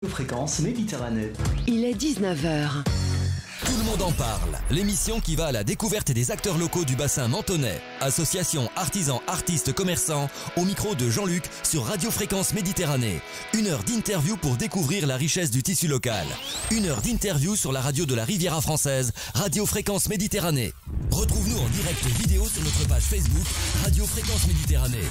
Fréquence Méditerranée. Il est 19h. Tout le monde en parle. L'émission qui va à la découverte des acteurs locaux du bassin menthonnais. Association, artisans, artistes, commerçants. Au micro de Jean-Luc sur Radio Fréquence Méditerranée. 1 heure d'interview pour découvrir la richesse du tissu local. 1 heure d'interview sur la radio de la Riviera française. Radio Fréquence Méditerranée. Retrouve-nous en direct vidéo sur notre page Facebook Radio Fréquence Méditerranée.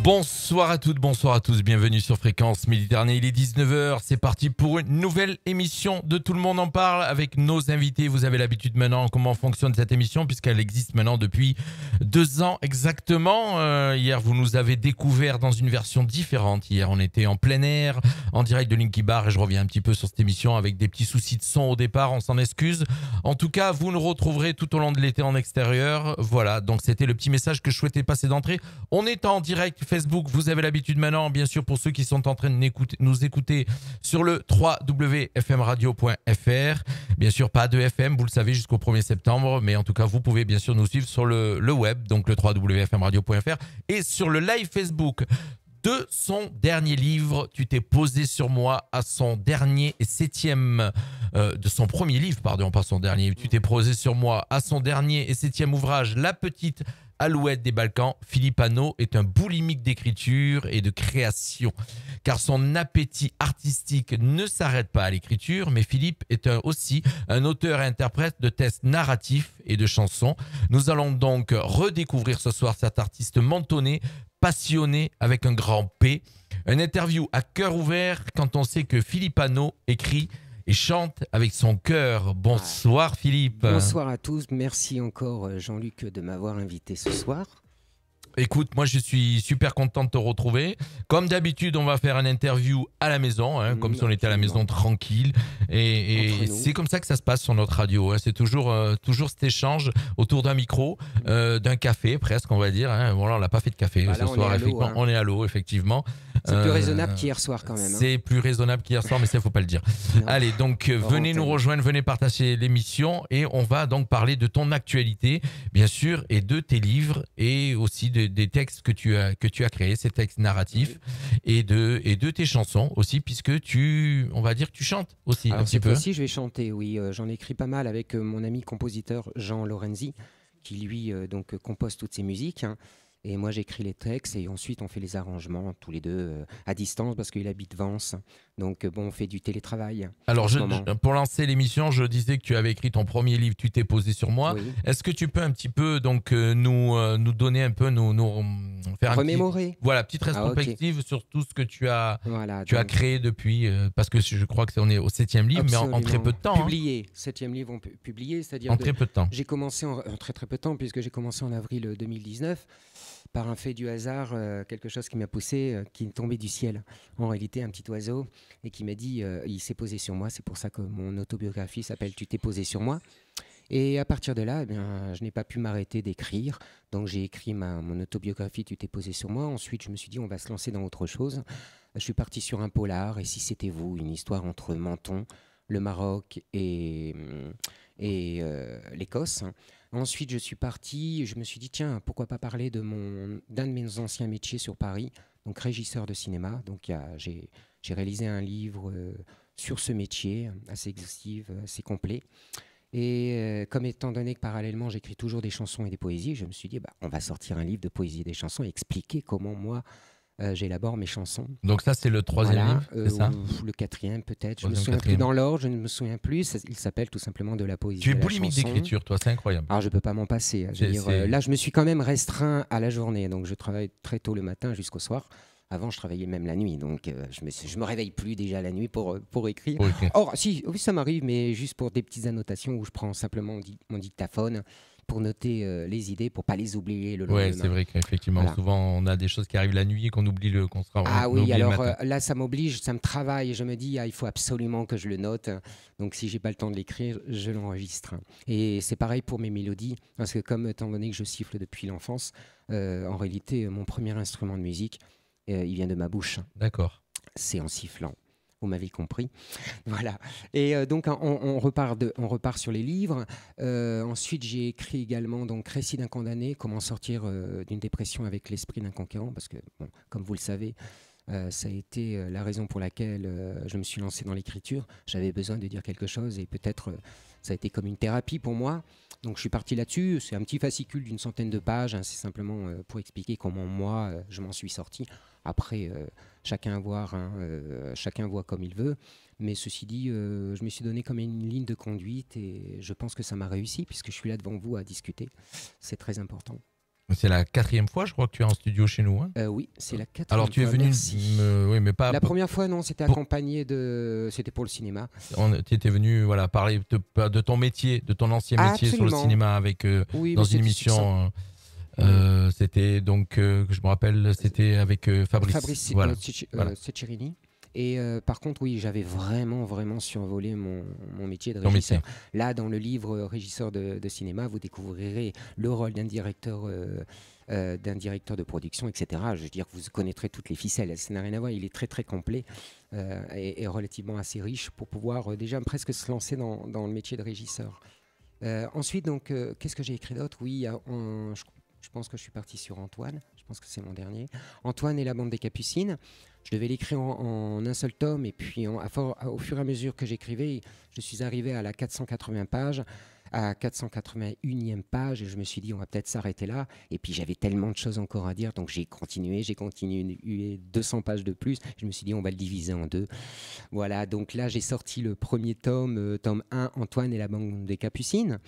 Bonsoir à toutes, bonsoir à tous, bienvenue sur Fréquence Méditerranée, il est 19h, c'est parti pour une nouvelle émission de Tout le monde en parle avec nos invités. Vous avez l'habitude maintenant comment fonctionne cette émission puisqu'elle existe maintenant depuis 2 ans exactement. Hier vous nous avez découvert dans une version différente, hier on était en plein air, en direct de Linky Bar et je reviens un petit peu sur cette émission avec des petits soucis de son au départ, on s'en excuse. En tout cas vous nous retrouverez tout au long de l'été en extérieur, voilà, donc c'était le petit message que je souhaitais passer d'entrée. On est en direct Facebook, vous avez l'habitude maintenant, bien sûr, pour ceux qui sont en train de nous écouter sur le www.fmradio.fr. Bien sûr, pas de FM, vous le savez, jusqu'au 1er septembre, mais en tout cas, vous pouvez bien sûr nous suivre sur le web, donc le www.fmradio.fr et sur le live Facebook de son dernier livre, Tu t'es posé sur moi, à son dernier et 7e, de son premier livre, pardon, pas son dernier, Tu t'es posé sur moi, à son dernier et 7e ouvrage, La petite Alouette des Balkans. Philippe Anneau est un boulimique d'écriture et de création, car son appétit artistique ne s'arrête pas à l'écriture, mais Philippe est aussi un auteur et interprète de textes narratifs et de chansons. Nous allons donc redécouvrir ce soir cet artiste mentonné, passionné avec un grand P. Une interview à cœur ouvert quand on sait que Philippe Anneau écrit et chante avec son cœur. Bonsoir Philippe. Bonsoir à tous, merci encore Jean-Luc de m'avoir invité ce soir. Écoute, moi je suis super content de te retrouver. Comme d'habitude, on va faire une interview à la maison, comme si on était à la maison tranquille. Et c'est comme ça que ça se passe sur notre radio. C'est toujours cet échange autour d'un micro, d'un café presque, on va dire. Voilà, on l'a pas fait de café ce soir, effectivement. On est à l'eau, effectivement. C'est plus raisonnable qu'hier soir quand même. C'est plus raisonnable qu'hier soir, mais ça, il ne faut pas le dire. Non. Allez, donc venez nous rejoindre, venez partager l'émission et on va donc parler de ton actualité, bien sûr, et de tes livres et aussi des textes que tu as créés, ces textes narratifs et de tes chansons aussi, puisque on va dire que tu chantes aussi. Alors, un petit peu. Aussi, je vais chanter, oui. J'en ai écrit pas mal avec mon ami compositeur Jean Lorenzi, qui lui donc compose toutes ses musiques. Et moi, j'écris les textes et ensuite, on fait les arrangements tous les deux à distance parce qu'il habite Vence. Donc, bon, on fait du télétravail. Alors, pour lancer l'émission, je disais que tu avais écrit ton premier livre, Tu t'es posé sur moi. Oui. Est-ce que tu peux un petit peu donc, nous donner un peu, faire remémorer. Voilà, petite rétrospective sur tout ce que tu as créé depuis, parce que je crois qu'on est au 7e livre, mais en très peu de temps. Publié, 7e livre publié, c'est-à-dire en très peu de temps. J'ai commencé en très peu de temps, puisque j'ai commencé en avril 2019. Par un fait du hasard, quelque chose qui m'a poussé, qui est tombé du ciel. En réalité, un petit oiseau, et qui m'a dit, il s'est posé sur moi. C'est pour ça que mon autobiographie s'appelle « Tu t'es posé sur moi ». Et à partir de là, je n'ai pas pu m'arrêter d'écrire. Donc j'ai écrit mon autobiographie « Tu t'es posé sur moi ». Ensuite, je me suis dit, on va se lancer dans autre chose. Je suis parti sur un polar, « Et si c'était vous ?» une histoire entre Menton, le Maroc et l'Écosse. Ensuite, je suis parti, je me suis dit, tiens, pourquoi pas parler d'un de mes anciens métiers sur Paris, donc régisseur de cinéma. Donc, j'ai réalisé un livre sur ce métier, assez exhaustif, assez complet. Et comme étant donné que parallèlement, j'écris toujours des chansons et des poésies, je me suis dit, on va sortir un livre de poésie et des chansons et expliquer comment moi, j'élabore mes chansons. Donc ça, c'est le 3e livre, c'est ça ? Le 4e peut-être. Je ne me souviens plus dans l'ordre, je ne me souviens plus. Il s'appelle tout simplement De la poésie. Tu es boulimique d'écriture, toi, c'est incroyable. Alors, je ne peux pas m'en passer. Là, je me suis quand même restreint à la journée. Donc, je travaille très tôt le matin jusqu'au soir. Avant, je travaillais même la nuit. Donc, je me réveille plus déjà la nuit pour écrire. Or, oui, ça m'arrive, mais juste pour des petites annotations où je prends simplement mon dictaphone pour noter les idées, pour pas les oublier le lendemain. Oui, c'est vrai qu'effectivement, souvent, on a des choses qui arrivent la nuit et qu'on oublie là, ça m'oblige, ça me travaille. Je me dis, il faut absolument que je le note. Donc, si j'ai pas le temps de l'écrire, je l'enregistre. Et c'est pareil pour mes mélodies, parce que comme étant donné que je siffle depuis l'enfance, en réalité, mon premier instrument de musique, il vient de ma bouche. D'accord. C'est en sifflant. Vous m'avez compris. Voilà. Et donc, on repart sur les livres. Ensuite, j'ai écrit également donc, Récit d'un condamné, comment sortir d'une dépression avec l'esprit d'un conquérant. Parce que, bon, comme vous le savez, Ça a été la raison pour laquelle je me suis lancé dans l'écriture. J'avais besoin de dire quelque chose et peut-être ça a été comme une thérapie pour moi. Donc je suis parti là-dessus. C'est un petit fascicule d'une centaine de pages. Hein. C'est simplement pour expliquer comment moi, je m'en suis sorti. Après, chacun voit comme il veut. Mais ceci dit, je me suis donné comme une ligne de conduite et je pense que ça m'a réussi puisque je suis là devant vous à discuter. C'est très important. C'est la 4e fois, je crois, que tu es en studio chez nous. Hein. Oui, c'est la 4e Alors, tu es fois, venu. merci. Mais pas. La première fois, non, c'était accompagné de. C'était pour le cinéma. Tu étais venu parler de ton métier, de ton ancien métier sur le cinéma avec, dans une émission. C'était donc, je me rappelle, c'était avec Fabrice. Voilà. Ceccherini. Et par contre, oui, j'avais vraiment survolé mon métier de régisseur. Là, dans le livre Régisseur de cinéma, vous découvrirez le rôle d'un directeur de production, etc. Je veux dire, vous connaîtrez toutes les ficelles. Ça n'a rien à voir. Il est très complet et relativement assez riche pour pouvoir déjà presque se lancer dans le métier de régisseur. Ensuite, donc, qu'est-ce que j'ai écrit d'autre? Oui, je pense que je suis parti sur Antoine. Je pense que c'est mon dernier. Antoine et la bande des Capucines. Je devais l'écrire en un seul tome et puis au fur et à mesure que j'écrivais, je suis arrivé à la 480 pages, à 481e page et je me suis dit on va peut-être s'arrêter là. Et puis j'avais tellement de choses encore à dire, donc j'ai continué 200 pages de plus. Je me suis dit on va le diviser en deux. Voilà, donc là j'ai sorti le premier tome, tome 1, Antoine et la bande des Capucines,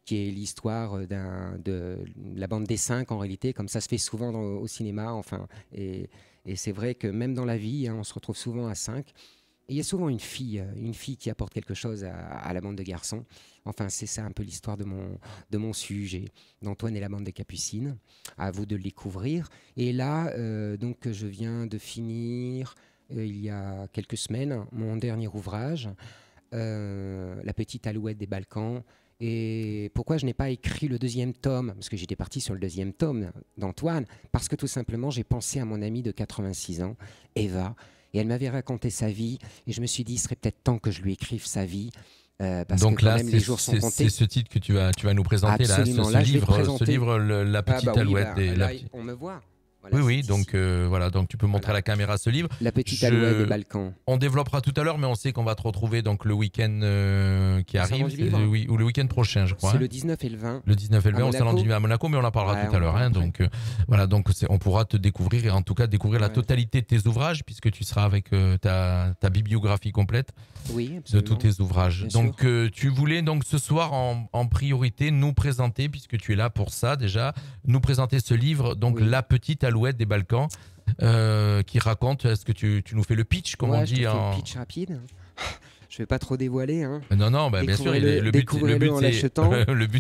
qui est l'histoire de la bande des 5 en réalité, comme ça se fait souvent au cinéma, enfin, et c'est vrai que même dans la vie, hein, on se retrouve souvent à 5. Et il y a souvent une fille qui apporte quelque chose à la bande de garçons. Enfin, c'est ça un peu l'histoire de mon sujet, d'Antoine et la bande des Capucines. À vous de le découvrir. Et là, donc, je viens de finir, il y a quelques semaines, mon dernier ouvrage, La petite alouette des Balkans. Et pourquoi je n'ai pas écrit le 2e tome? Parce que j'étais parti sur le 2e tome d'Antoine. Parce que tout simplement, j'ai pensé à mon amie de 86 ans, Eva. Et elle m'avait raconté sa vie. Et je me suis dit, il serait peut-être temps que je lui écrive sa vie. Parce donc que là, même les jours sont comptés. C'est ce titre que tu vas nous présenter. Absolument. Là, ce livre, La petite alouette. Là, on me voit. Voilà, oui, donc voilà, donc tu peux montrer à la caméra ce livre. La petite alouette des Balkans. On développera tout à l'heure, mais on sait qu'on va te retrouver donc le week-end qui arrive, ou le week-end prochain, je crois. C'est le 19 et le 20. Le 19 et le 20 au Salon du Livre à Monaco, mais on en parlera tout à l'heure. Hein, donc voilà, donc on pourra te découvrir et en tout cas découvrir la totalité de tes ouvrages, puisque tu seras avec ta bibliographie complète de tous tes ouvrages. Bien donc tu voulais donc ce soir en priorité nous présenter, puisque tu es là pour ça déjà, nous présenter ce livre, donc La petite alouette des Balkans, qui raconte, est-ce que tu nous fais le pitch, comme on dit le pitch rapide. Je ne vais pas trop dévoiler. Hein. Non, bah, bien sûr, le but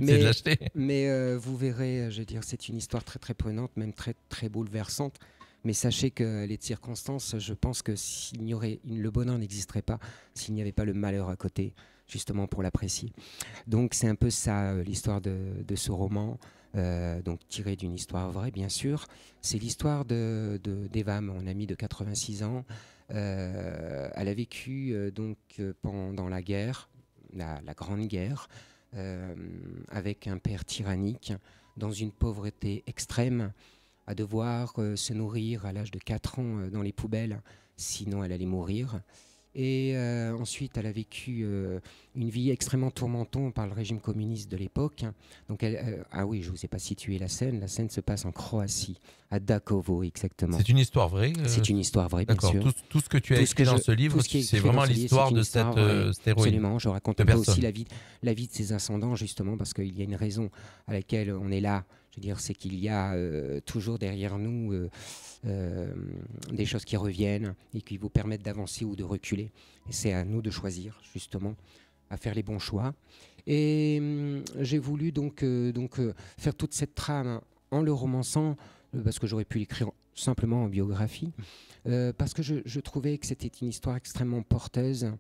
c'est de l'acheter. Mais vous verrez, je veux dire, c'est une histoire très prenante, même très bouleversante. Mais sachez que les circonstances, je pense que le bonheur n'existerait pas s'il n'y avait pas le malheur à côté, justement pour l'apprécier. Donc c'est un peu ça l'histoire de ce roman, donc tiré d'une histoire vraie bien sûr. C'est l'histoire d'Eva, mon amie de 86 ans. Elle a vécu pendant la guerre, la Grande Guerre, avec un père tyrannique, dans une pauvreté extrême, à devoir se nourrir à l'âge de 4 ans dans les poubelles, sinon elle allait mourir. Et ensuite, elle a vécu une vie extrêmement tourmentante par le régime communiste de l'époque. Donc, ah oui, je ne vous ai pas situé la scène. La scène se passe en Croatie, à Dakovo, exactement. C'est une histoire vraie C'est une histoire vraie, bien sûr. Tout ce que tu as écrit dans ce livre, c'est vraiment l'histoire de cette héroïne. Absolument, je raconte un peu aussi la vie de ses ascendants, justement, parce qu'il y a une raison à laquelle on est là. Je veux dire, c'est qu'il y a toujours derrière nous des choses qui reviennent et qui vous permettent d'avancer ou de reculer. Et c'est à nous de choisir, justement, à faire les bons choix. Et j'ai voulu donc faire toute cette trame en le romançant, parce que j'aurais pu l'écrire simplement en biographie, parce que je trouvais que c'était une histoire extrêmement porteuse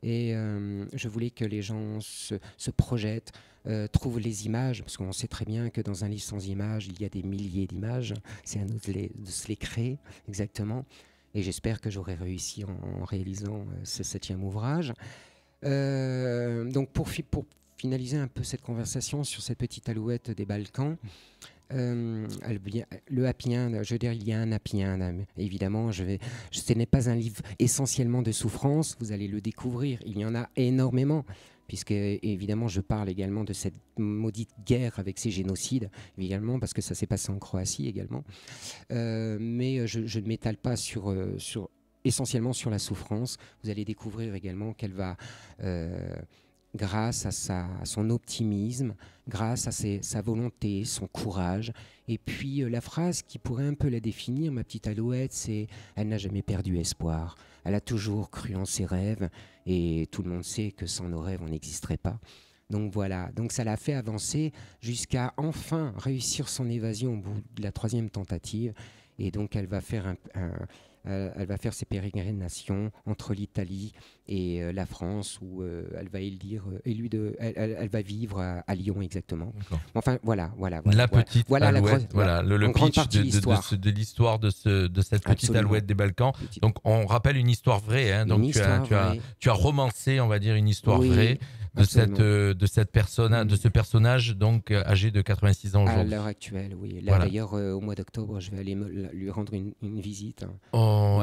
et je voulais que les gens se projettent, trouvent les images, parce qu'on sait très bien que dans un livre sans images, il y a des milliers d'images. C'est à nous de se les créer, exactement. Et j'espère que j'aurai réussi en réalisant ce 7e ouvrage. Donc pour finaliser un peu cette conversation sur cette petite alouette des Balkans, Le Happy End, je veux dire, il y a un Happy End. Évidemment, ce n'est pas un livre essentiellement de souffrance, vous allez le découvrir. Il y en a énormément, puisque évidemment, je parle également de cette maudite guerre avec ces génocides, également, parce que ça s'est passé en Croatie également. Mais je ne m'étale pas essentiellement sur la souffrance. Vous allez découvrir également qu'elle va... grâce à son optimisme, grâce à sa volonté, son courage. Et puis la phrase qui pourrait un peu la définir, ma petite Alouette, c'est « Elle n'a jamais perdu espoir. Elle a toujours cru en ses rêves et tout le monde sait que sans nos rêves, on n'existerait pas. » Donc voilà, donc ça l'a fait avancer jusqu'à enfin réussir son évasion au bout de la 3e tentative. Et donc elle va faire elle va faire ses pérégrinations entre l'Italie et la France, où elle va elle va vivre à Lyon exactement. Enfin voilà. La petite Alouette, le pitch de l'histoire de cette petite Alouette des Balkans. Donc on rappelle une histoire vraie. Hein, donc tu as romancé, on va dire, une histoire vraie. De ce personnage donc âgé de 86 ans aujourd'hui. À l'heure actuelle, oui. Là, d'ailleurs, au mois d'octobre, je vais aller lui rendre une visite. Hein. Oh,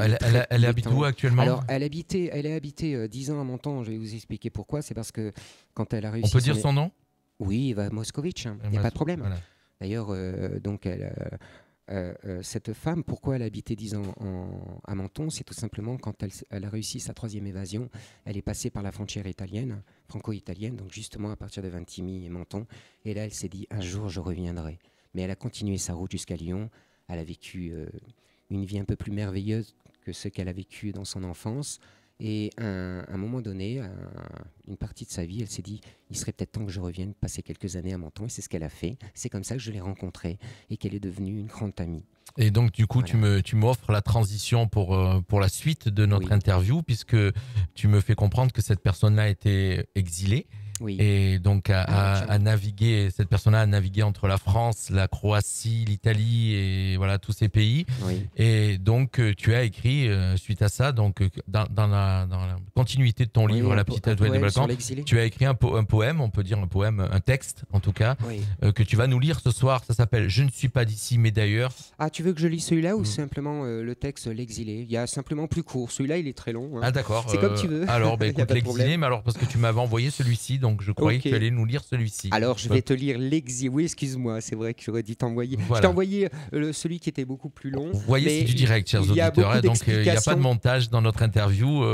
elle habite où actuellement? Alors, elle a habité 10 ans à Menton. Je vais vous expliquer pourquoi. C'est parce que quand elle a réussi... On peut dire son nom? Oui, Eva Moscovitch. Il n'y a pas de problème. Voilà. D'ailleurs, donc cette femme, pourquoi elle a habité 10 ans à Menton? C'est tout simplement quand elle a réussi sa 3e évasion, elle est passée par la frontière italienne, franco-italienne, donc justement à partir de Vintimille et Menton. Et là, elle s'est dit, un jour, je reviendrai. Mais elle a continué sa route jusqu'à Lyon. Elle a vécu une vie un peu plus merveilleuse que ce qu'elle a vécu dans son enfance. Et à un moment donné, une partie de sa vie, elle s'est dit, il serait peut-être temps que je revienne passer quelques années à Menton. Et c'est ce qu'elle a fait. C'est comme ça que je l'ai rencontrée et qu'elle est devenue une grande amie. Et donc, du coup, voilà. tu m'offres la transition pour la suite de notre interview, puisque tu me fais comprendre que cette personne-là était exilée. Oui. Et donc a navigué, cette personne-là a navigué entre la France, la Croatie, l'Italie et voilà tous ces pays. Oui. Et donc tu as écrit suite à ça, donc dans la continuité de ton livre, La petite Alouette des Balkans, tu as écrit un poème, on peut dire un poème, un texte en tout cas, que tu vas nous lire ce soir. Ça s'appelle Je ne suis pas d'ici mais d'ailleurs. Ah, tu veux que je lise celui-là ou simplement le texte L'exilé? Il y a simplement plus court. Celui-là, il est très long. Hein. Ah d'accord. C'est comme tu veux. Alors écoute, L'exilé, mais alors parce que tu m'avais envoyé celui-ci. Donc je croyais que tu allais nous lire celui-ci. Alors je vais te lire L'exilé. Oui, excuse-moi, c'est vrai que j'aurais dû t'envoyer. Voilà. Je t'ai envoyé celui qui était beaucoup plus long. Vous voyez, c'est du direct, chers auditeurs. Donc il n'y a pas de montage dans notre interview.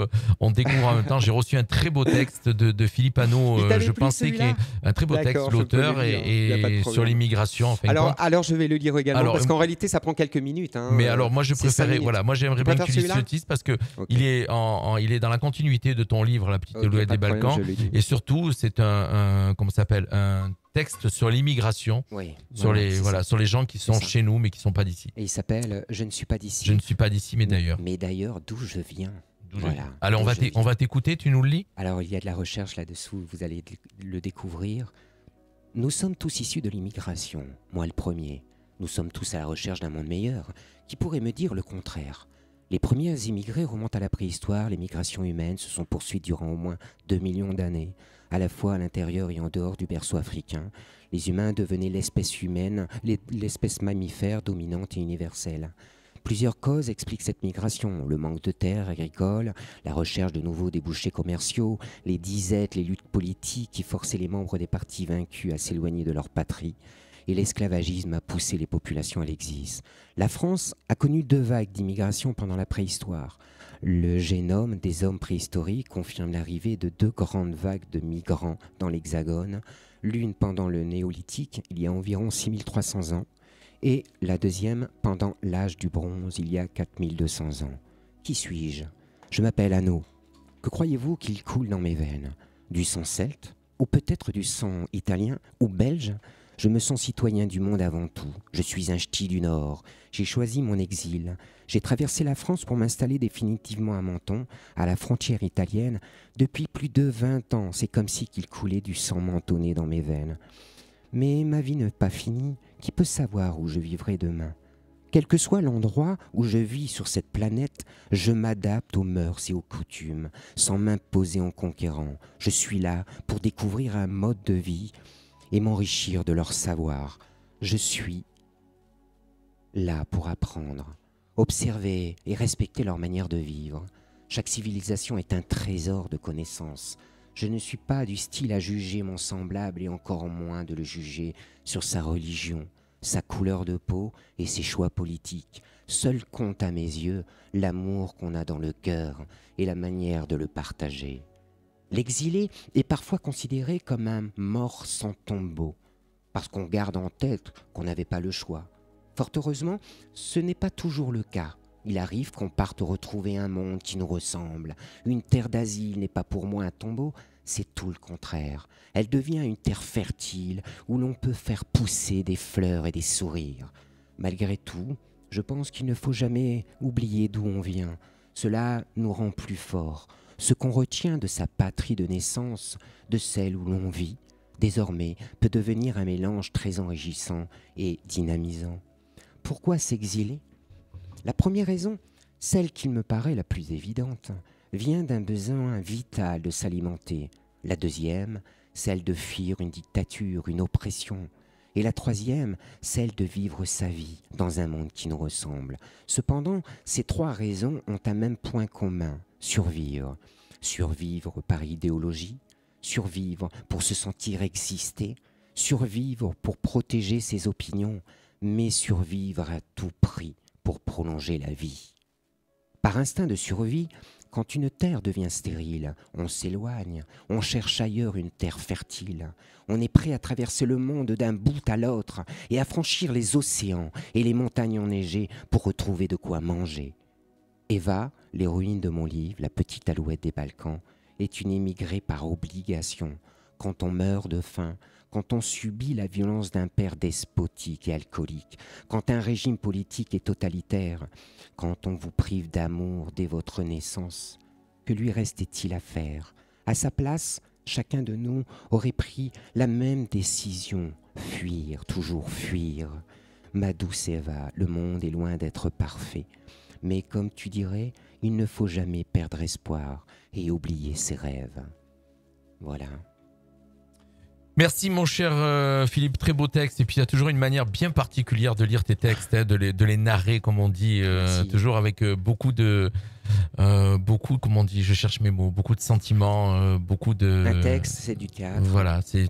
On découvre en même temps. J'ai reçu un très beau texte de Philippe Hanot. Je pensais qu'il y ait un très beau texte, l'auteur, et sur l'immigration. Alors je vais le lire également, parce qu'en réalité ça prend quelques minutes. Hein, mais alors moi je préférais, moi j'aimerais bien que tu lises ce titre parce que il est dans la continuité de ton livre, La petite Alouette des Balkans, et surtout c'est comment s'appelle, un texte sur l'immigration, sur les gens qui sont chez nous mais qui sont pas d'ici. Et il s'appelle Je ne suis pas d'ici. Je ne suis pas d'ici mais d'ailleurs. Mais d'ailleurs d'où je viens. Voilà. Alors on va t'écouter, tu nous le lis. Alors il y a de la recherche là-dessous, vous allez le découvrir. Nous sommes tous issus de l'immigration, moi le premier. Nous sommes tous à la recherche d'un monde meilleur. Qui pourrait me dire le contraire? Les premiers immigrés remontent à la préhistoire. Les migrations humaines se sont poursuivies durant au moins 2 millions d'années. À la fois à l'intérieur et en dehors du berceau africain, les humains devenaient l'espèce humaine, l'espèce mammifère dominante et universelle. Plusieurs causes expliquent cette migration. Le manque de terres agricoles, la recherche de nouveaux débouchés commerciaux, les disettes, les luttes politiques qui forçaient les membres des partis vaincus à s'éloigner de leur patrie. Et l'esclavagisme a poussé les populations à l'exil. La France a connu 2 vagues d'immigration pendant la préhistoire. Le génome des hommes préhistoriques confirme l'arrivée de 2 grandes vagues de migrants dans l'Hexagone, l'une pendant le Néolithique, il y a environ 6300 ans, et la deuxième pendant l'âge du bronze, il y a 4200 ans. Qui suis-je? Je m'appelle Hanot. Que croyez-vous qu'il coule dans mes veines? Du sang celte? Ou peut-être du sang italien ou belge? Je me sens citoyen du monde avant tout. Je suis un ch'ti du Nord. J'ai choisi mon exil. J'ai traversé la France pour m'installer définitivement à Menton, à la frontière italienne, depuis plus de 20 ans. C'est comme si qu'il coulait du sang mentonné dans mes veines. Mais ma vie n'est pas finie. Qui peut savoir où je vivrai demain? Quel que soit l'endroit où je vis sur cette planète, je m'adapte aux mœurs et aux coutumes, sans m'imposer en conquérant. Je suis là pour découvrir un mode de vie et m'enrichir de leur savoir. Je suis là pour apprendre, observer et respecter leur manière de vivre. Chaque civilisation est un trésor de connaissances. Je ne suis pas du style à juger mon semblable et encore moins de le juger sur sa religion, sa couleur de peau et ses choix politiques. Seul compte à mes yeux l'amour qu'on a dans le cœur et la manière de le partager. L'exilé est parfois considéré comme un mort sans tombeau, parce qu'on garde en tête qu'on n'avait pas le choix. Fort heureusement, ce n'est pas toujours le cas. Il arrive qu'on parte retrouver un monde qui nous ressemble. Une terre d'asile n'est pas pour moi un tombeau, c'est tout le contraire. Elle devient une terre fertile où l'on peut faire pousser des fleurs et des sourires. Malgré tout, je pense qu'il ne faut jamais oublier d'où on vient. Cela nous rend plus forts. Ce qu'on retient de sa patrie de naissance, de celle où l'on vit, désormais peut devenir un mélange très enrichissant et dynamisant. Pourquoi s'exiler ? La première raison, celle qui me paraît la plus évidente, vient d'un besoin vital de s'alimenter. La deuxième, celle de fuir une dictature, une oppression. Et la troisième, celle de vivre sa vie dans un monde qui nous ressemble. Cependant, ces trois raisons ont un même point commun, survivre. Survivre par idéologie, survivre pour se sentir exister, survivre pour protéger ses opinions, mais survivre à tout prix pour prolonger la vie. Par instinct de survie, quand une terre devient stérile, on s'éloigne, on cherche ailleurs une terre fertile. On est prêt à traverser le monde d'un bout à l'autre et à franchir les océans et les montagnes enneigées pour retrouver de quoi manger. Eva, l'héroïne de mon livre, la petite alouette des Balkans, est une immigrée par obligation. Quand on meurt de faim, quand on subit la violence d'un père despotique et alcoolique, quand un régime politique est totalitaire, quand on vous prive d'amour dès votre naissance, que lui restait-il à faire ? À sa place, chacun de nous aurait pris la même décision, fuir, toujours fuir. Ma douce Eva, le monde est loin d'être parfait. Mais comme tu dirais, il ne faut jamais perdre espoir et oublier ses rêves. Voilà. Merci mon cher Philippe, très beau texte. Et puis il y a toujours une manière bien particulière de lire tes textes, hein, de les narrer, comme on dit, toujours avec beaucoup, comment on dit, je cherche mes mots, beaucoup de sentiments, beaucoup de... Un texte, c'est du théâtre. Voilà, c'est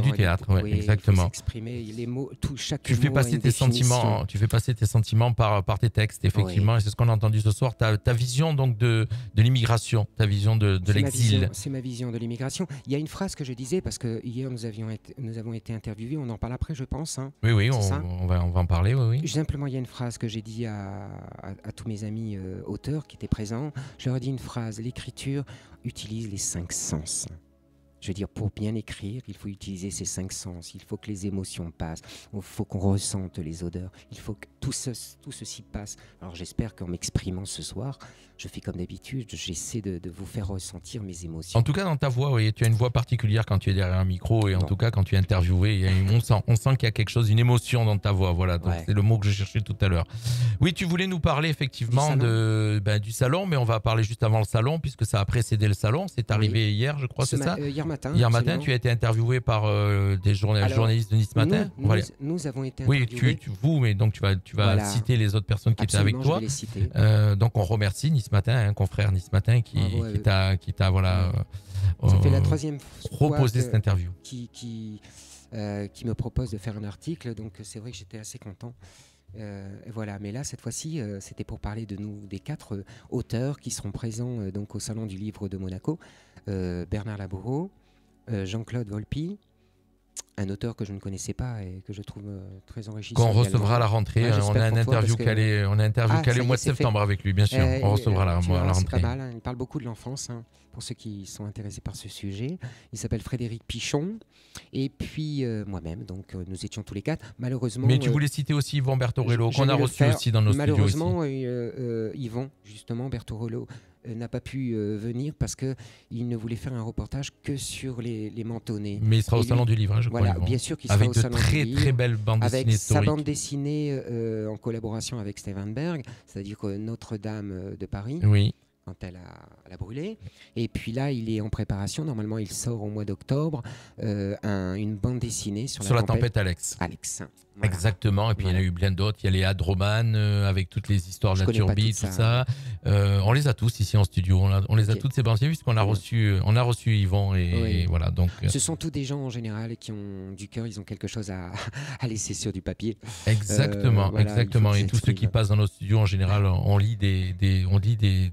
du théâtre, ouais, oui, exactement. Il faut s'exprimer, les mots, chaque tu fais mot passer a une tes sentiments, tu fais passer tes sentiments par tes textes, effectivement, et c'est ce qu'on a entendu ce soir. Ta vision donc de l'immigration, ta vision de l'exil. C'est ma vision de l'immigration. Il y a une phrase que je disais, parce que hier nous avons été interviewés, on en parle après je pense. Hein. Oui, on va en parler, oui. Simplement, il y a une phrase que j'ai dit à tous mes amis auteurs qui étaient présents. Je leur ai dit une phrase: l'écriture utilise les 5 sens. Je veux dire, pour bien écrire, il faut utiliser ces 5 sens. Il faut que les émotions passent. Il faut qu'on ressente les odeurs. Il faut que tout ceci passe. Alors j'espère qu'en m'exprimant ce soir, je fais comme d'habitude. J'essaie de vous faire ressentir mes émotions. En tout cas, dans ta voix, oui, tu as une voix particulière quand tu es derrière un micro. Et en tout cas, quand tu es interviewé, on sent qu'il y a quelque chose, une émotion dans ta voix. Voilà, donc c'est le mot que je cherchais tout à l'heure. Oui, tu voulais nous parler effectivement du salon, mais on va parler juste avant le salon, puisque ça a précédé le salon. C'est arrivé hier, je crois, c'est ça Hier matin, tu as été interviewé par des journalistes de Nice Matin. Nous avons été interviewés. Oui, mais donc tu vas citer les autres personnes qui étaient avec toi. Donc on remercie Nice Matin, un confrère Nice Matin qui t'a ça fait la 3e fois proposé cette interview. Qui me propose de faire un article, donc c'est vrai que j'étais assez content. Voilà, mais là cette fois-ci c'était pour parler de nous, des 4 auteurs qui seront présents donc au Salon du Livre de Monaco. Bernard Laboureau, Jean-Claude Volpi, un auteur que je ne connaissais pas et que je trouve très enrichissant. Qu'on recevra à la rentrée. On a une interview calée au mois de septembre avec lui, bien sûr. On recevra à la rentrée. C'est pas mal, il parle beaucoup de l'enfance, pour ceux qui sont intéressés par ce sujet. Il s'appelle Frédéric Pichon. Et puis moi-même, donc nous étions tous les 4. Malheureusement. Mais tu voulais citer aussi Yvan Bertorello, qu'on a reçu aussi dans nos studios. Malheureusement, Yvan, justement, Bertorello, n'a pas pu venir parce qu'il ne voulait faire un reportage que sur les mentonnais. Mais il sera au Salon du Livre, je crois. Voilà, bien sûr qu'il sera au Salon du Livre. Avec de très belles bandes dessinées historiques. Avec sa bande dessinée en collaboration avec Steven Berg, c'est-à-dire Notre-Dame de Paris. Oui. quand elle a brûlé. Et puis là, il est en préparation. Normalement, il sort au mois d'octobre une bande dessinée sur la tempête Alex. Alex. Voilà. Exactement. Et puis il y en a eu plein d'autres. Il y a les Hadroman avec toutes les histoires de la turbie, tout ça. On les a tous ici en studio. On les a toutes ces bandes puisqu'on a reçu Yvon et voilà. Donc ce sont tous des gens en général qui ont du cœur. Ils ont quelque chose à laisser sur du papier. Exactement, voilà, exactement. Et tous ceux qui passent dans nos studios en général, on lit des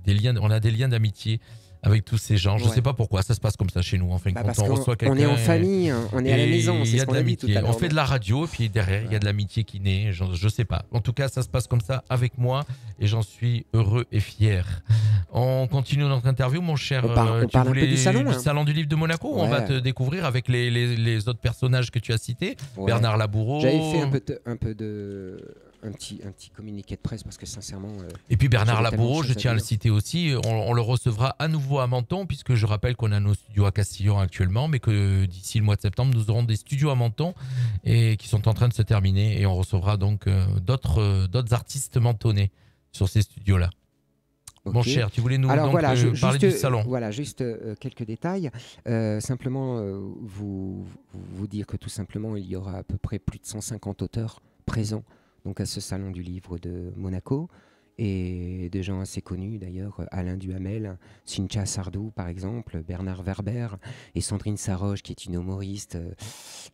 liens. On a des liens d'amitié avec tous ces gens. Je ne sais pas pourquoi ça se passe comme ça chez nous. Enfin, quand on reçoit quelqu'un, on est en famille, on est à la maison. Il y a de l'amitié. On fait de la radio et puis derrière il y a de l'amitié qui naît. Je ne sais pas. En tout cas, ça se passe comme ça avec moi et j'en suis heureux et fier. On continue notre interview, mon cher. On parle un peu du salon du livre de Monaco. On va te découvrir avec les autres personnages que tu as cités. Bernard Laboureau. J'avais fait un petit communiqué de presse parce que sincèrement... et puis Bernard Laboureau, je tiens à le citer aussi, on le recevra à nouveau à Menton puisque je rappelle qu'on a nos studios à Castillon actuellement mais que d'ici le mois de septembre, nous aurons des studios à Menton et qui sont en train de se terminer et on recevra donc d'autres artistes mentonnais sur ces studios-là. Okay. Mon cher, tu voulais nous parler du salon. Voilà, juste quelques détails. Simplement, vous dire que tout simplement, il y aura à peu près plus de 150 auteurs présents donc à ce salon du livre de Monaco et de gens assez connus d'ailleurs, Alain Duhamel, Cynthia Sardou par exemple, Bernard Werber et Sandrine Saroche qui est une humoriste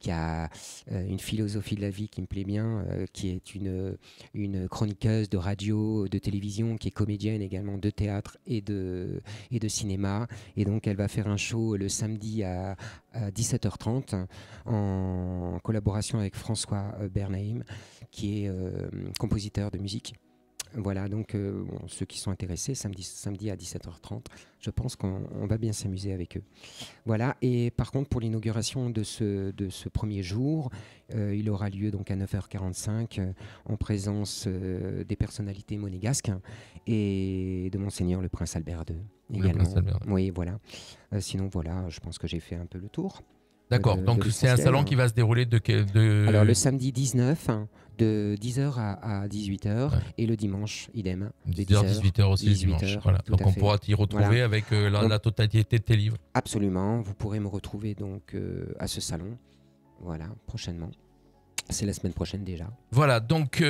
qui a une philosophie de la vie qui me plaît bien, qui est une chroniqueuse de radio, de télévision, qui est comédienne également de théâtre et de cinéma, et donc elle va faire un show le samedi à 17h30 en collaboration avec François Bernheim qui est compositeur de musique. Voilà, donc ceux qui sont intéressés, samedi à 17h30, je pense qu'on va bien s'amuser avec eux. Voilà, et par contre, pour l'inauguration de ce premier jour, il aura lieu donc à 9h45 en présence des personnalités monégasques et de Monseigneur le Prince Albert II également. Oui, voilà. Sinon, voilà, je pense que j'ai fait un peu le tour. D'accord, donc c'est un salon qui va se dérouler Alors le samedi 19, de 10h à 18h, et le dimanche, idem. 10h, 18h aussi le dimanche. Voilà. Donc on pourra t'y retrouver avec la totalité de tes livres. Absolument, vous pourrez me retrouver donc à ce salon, voilà, prochainement. C'est la semaine prochaine déjà. Voilà, donc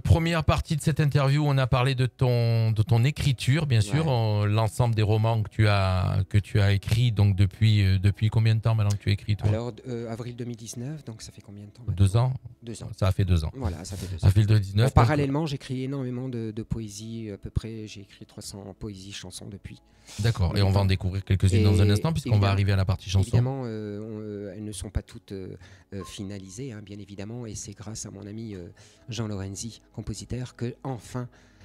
première partie de cette interview, on a parlé de ton écriture, bien sûr, l'ensemble des romans que tu as écrits donc depuis combien de temps maintenant que tu écris toi ? Alors avril 2019, donc ça fait combien de temps ? 2 ans. 2 ans. Ça a fait 2 ans. Voilà, ça fait 2 ans. Avril 2019. Parallèlement, j'écris énormément de poésie, à peu près, j'ai écrit 300 poésies, chansons depuis. D'accord, et on va en découvrir quelques-unes dans un instant puisqu'on va arriver à la partie chanson. Évidemment, elles ne sont pas toutes finalisées, hein, bien évidemment, et c'est grâce à mon ami Jean Lorenzi, compositeur, que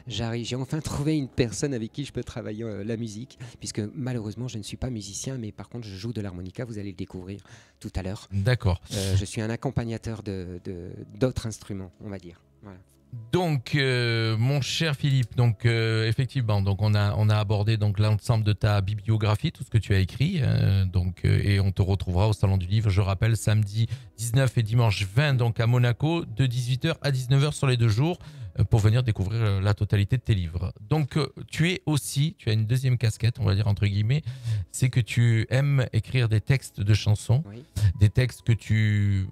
j'ai enfin trouvé une personne avec qui je peux travailler la musique, puisque malheureusement je ne suis pas musicien, mais par contre je joue de l'harmonica, vous allez le découvrir tout à l'heure. D'accord. Je suis un accompagnateur d'autres instruments, on va dire. Voilà. Donc, mon cher Philippe, donc effectivement, donc on a abordé donc l'ensemble de ta bibliographie, tout ce que tu as écrit, et on te retrouvera au Salon du Livre. Je rappelle, samedi 19 et dimanche 20 donc à Monaco, de 18h à 19h sur les 2 jours, pour venir découvrir la totalité de tes livres. Donc, tu as une deuxième casquette, on va dire entre guillemets, c'est que tu aimes écrire des textes de chansons, des textes que tu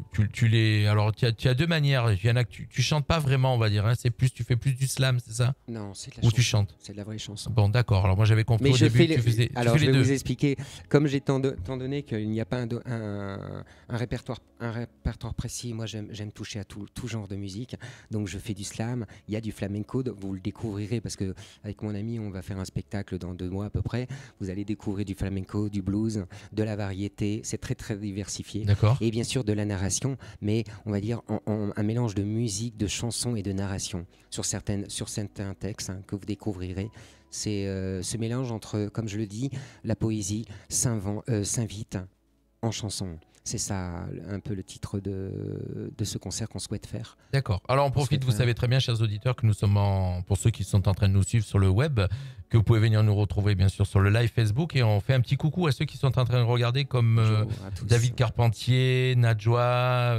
les. Alors, tu as 2 manières. Il y en a que tu chantes pas vraiment, on va dire. Hein, tu fais plus du slam, c'est ça ? Non, c'est de la chanson. Ou tu chantes ? C'est de la vraie chanson. Bon, d'accord. Alors, moi, j'avais compris au début que tu faisais. Alors, je vais vous expliquer. Comme j'ai tant donné qu'il n'y a pas un répertoire précis, moi, j'aime toucher à tout genre de musique. Donc, je fais du slam. Il y a du flamenco, vous le découvrirez parce que avec mon ami, on va faire un spectacle dans 2 mois à peu près. Vous allez découvrir du flamenco, du blues, de la variété. C'est très très diversifié. D'accord. Et bien sûr de la narration, mais on va dire un mélange de musique, de chansons et de narration sur certains textes que vous découvrirez. C'est ce mélange entre, comme je le dis, la poésie s'invite en chanson. C'est ça un peu le titre de ce concert qu'on souhaite faire. D'accord. Alors on profite, vous savez très bien, chers auditeurs, que nous sommes pour ceux qui sont en train de nous suivre sur le web, que vous pouvez venir nous retrouver bien sûr sur le live Facebook, et on fait un petit coucou à ceux qui sont en train de regarder, comme David Carpentier, Najwa,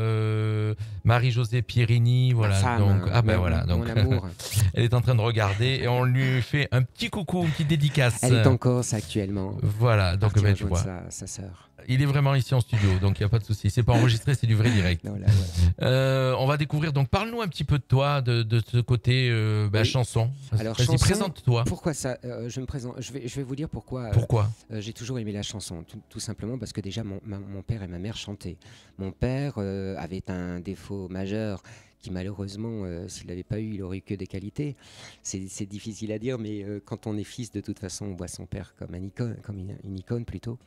Marie-Josée Pierini, voilà. Femme, donc voilà, donc mon amour. elle est en train de regarder et on lui fait un petit coucou, une petite dédicace. Elle est en Corse actuellement. Voilà, donc tu vois. Sa sœur. Il est vraiment ici en studio, donc il n'y a pas de souci. C'est pas enregistré, c'est du vrai direct. Voilà. On va découvrir, donc parle-nous un petit peu de toi, de ce côté chanson. Alors, vas-y, présente-toi. Pourquoi ça je me présente. Je vais vous dire pourquoi. Pourquoi j'ai toujours aimé la chanson, tout simplement parce que déjà mon père et ma mère chantaient. Mon père avait un défaut majeur qui malheureusement, s'il n'avait pas eu, il aurait eu que des qualités. C'est difficile à dire, mais quand on est fils, de toute façon, on voit son père comme une icône plutôt.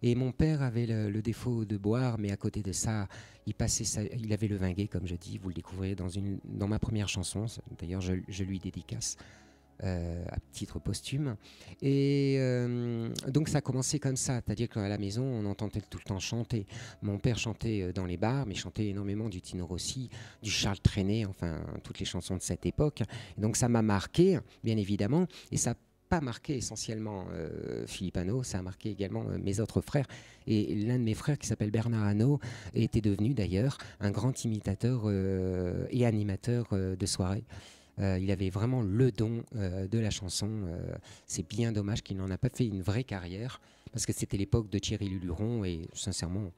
Et mon père avait le défaut de boire, mais à côté de ça, il avait le vin gai, comme je dis. Vous le découvrirez dans ma première chanson. D'ailleurs, je lui dédicace. À titre posthume. Et donc ça a commencé comme ça, c'est-à-dire qu'à la maison, on entendait tout le temps chanter. Mon père chantait dans les bars, mais chantait énormément du Tino Rossi, du Charles Trenet, enfin toutes les chansons de cette époque. Et donc ça m'a marqué, bien évidemment, et ça n'a pas marqué essentiellement Philippe Hanot, ça a marqué également mes autres frères. Et l'un de mes frères, qui s'appelle Bernard Hanot, était devenu d'ailleurs un grand imitateur et animateur de soirée. Il avait vraiment le don de la chanson. C'est bien dommage qu'il n'en a pas fait une vraie carrière, parce que c'était l'époque de Thierry Luluron, et sincèrement,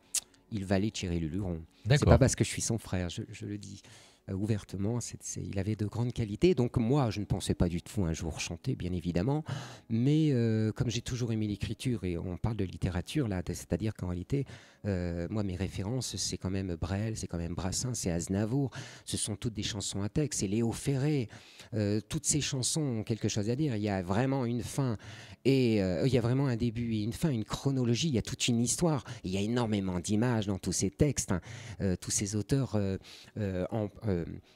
il valait Thierry Luluron. C'est pas parce que je suis son frère, je le dis ouvertement. Il avait de grandes qualités. Donc moi, je ne pensais pas du tout un jour chanter, bien évidemment. Mais comme j'ai toujours aimé l'écriture, et on parle de littérature là, c'est-à-dire qu'en réalité, moi, mes références, c'est quand même Brel, c'est quand même Brassens, c'est Aznavour. Ce sont toutes des chansons à texte. C'est Léo Ferré. Toutes ces chansons ont quelque chose à dire. Il y a vraiment une fin. Et il y a vraiment un début et une fin, une chronologie, il y a toute une histoire. Il y a énormément d'images dans tous ces textes. Tous ces auteurs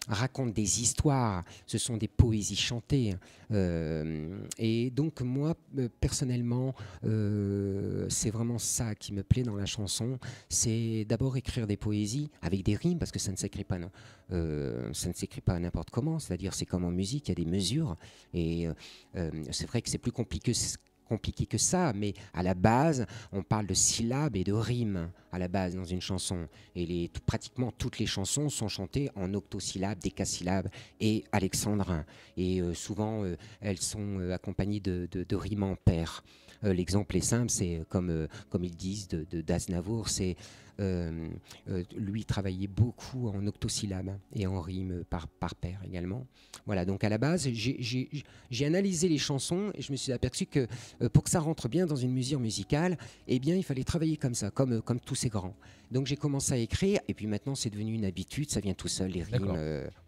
racontent des histoires. Ce sont des poésies chantées. Et donc moi, personnellement, c'est vraiment ça qui me plaît dans la chanson. C'est d'abord écrire des poésies avec des rimes, parce que ça ne s'écrit pas, ça ne s'écrit pas n'importe comment. C'est-à-dire, c'est comme en musique, il y a des mesures. Et c'est vrai que c'est plus compliqué que ça, mais à la base, on parle de syllabes et de rimes à la base dans une chanson. Et pratiquement toutes les chansons sont chantées en octosyllabes, décasyllabes et alexandrins. Et souvent, elles sont accompagnées de rimes en paires. L'exemple est simple, c'est comme ils disent d'Aznavour, c'est lui travaillait beaucoup en octosyllabes et en rimes par paire également. Voilà, donc à la base, j'ai analysé les chansons et je me suis aperçu que pour que ça rentre bien dans une mesure musicale, eh bien, il fallait travailler comme ça, comme tous ces grands. Donc j'ai commencé à écrire, et puis maintenant c'est devenu une habitude, ça vient tout seul, les rimes.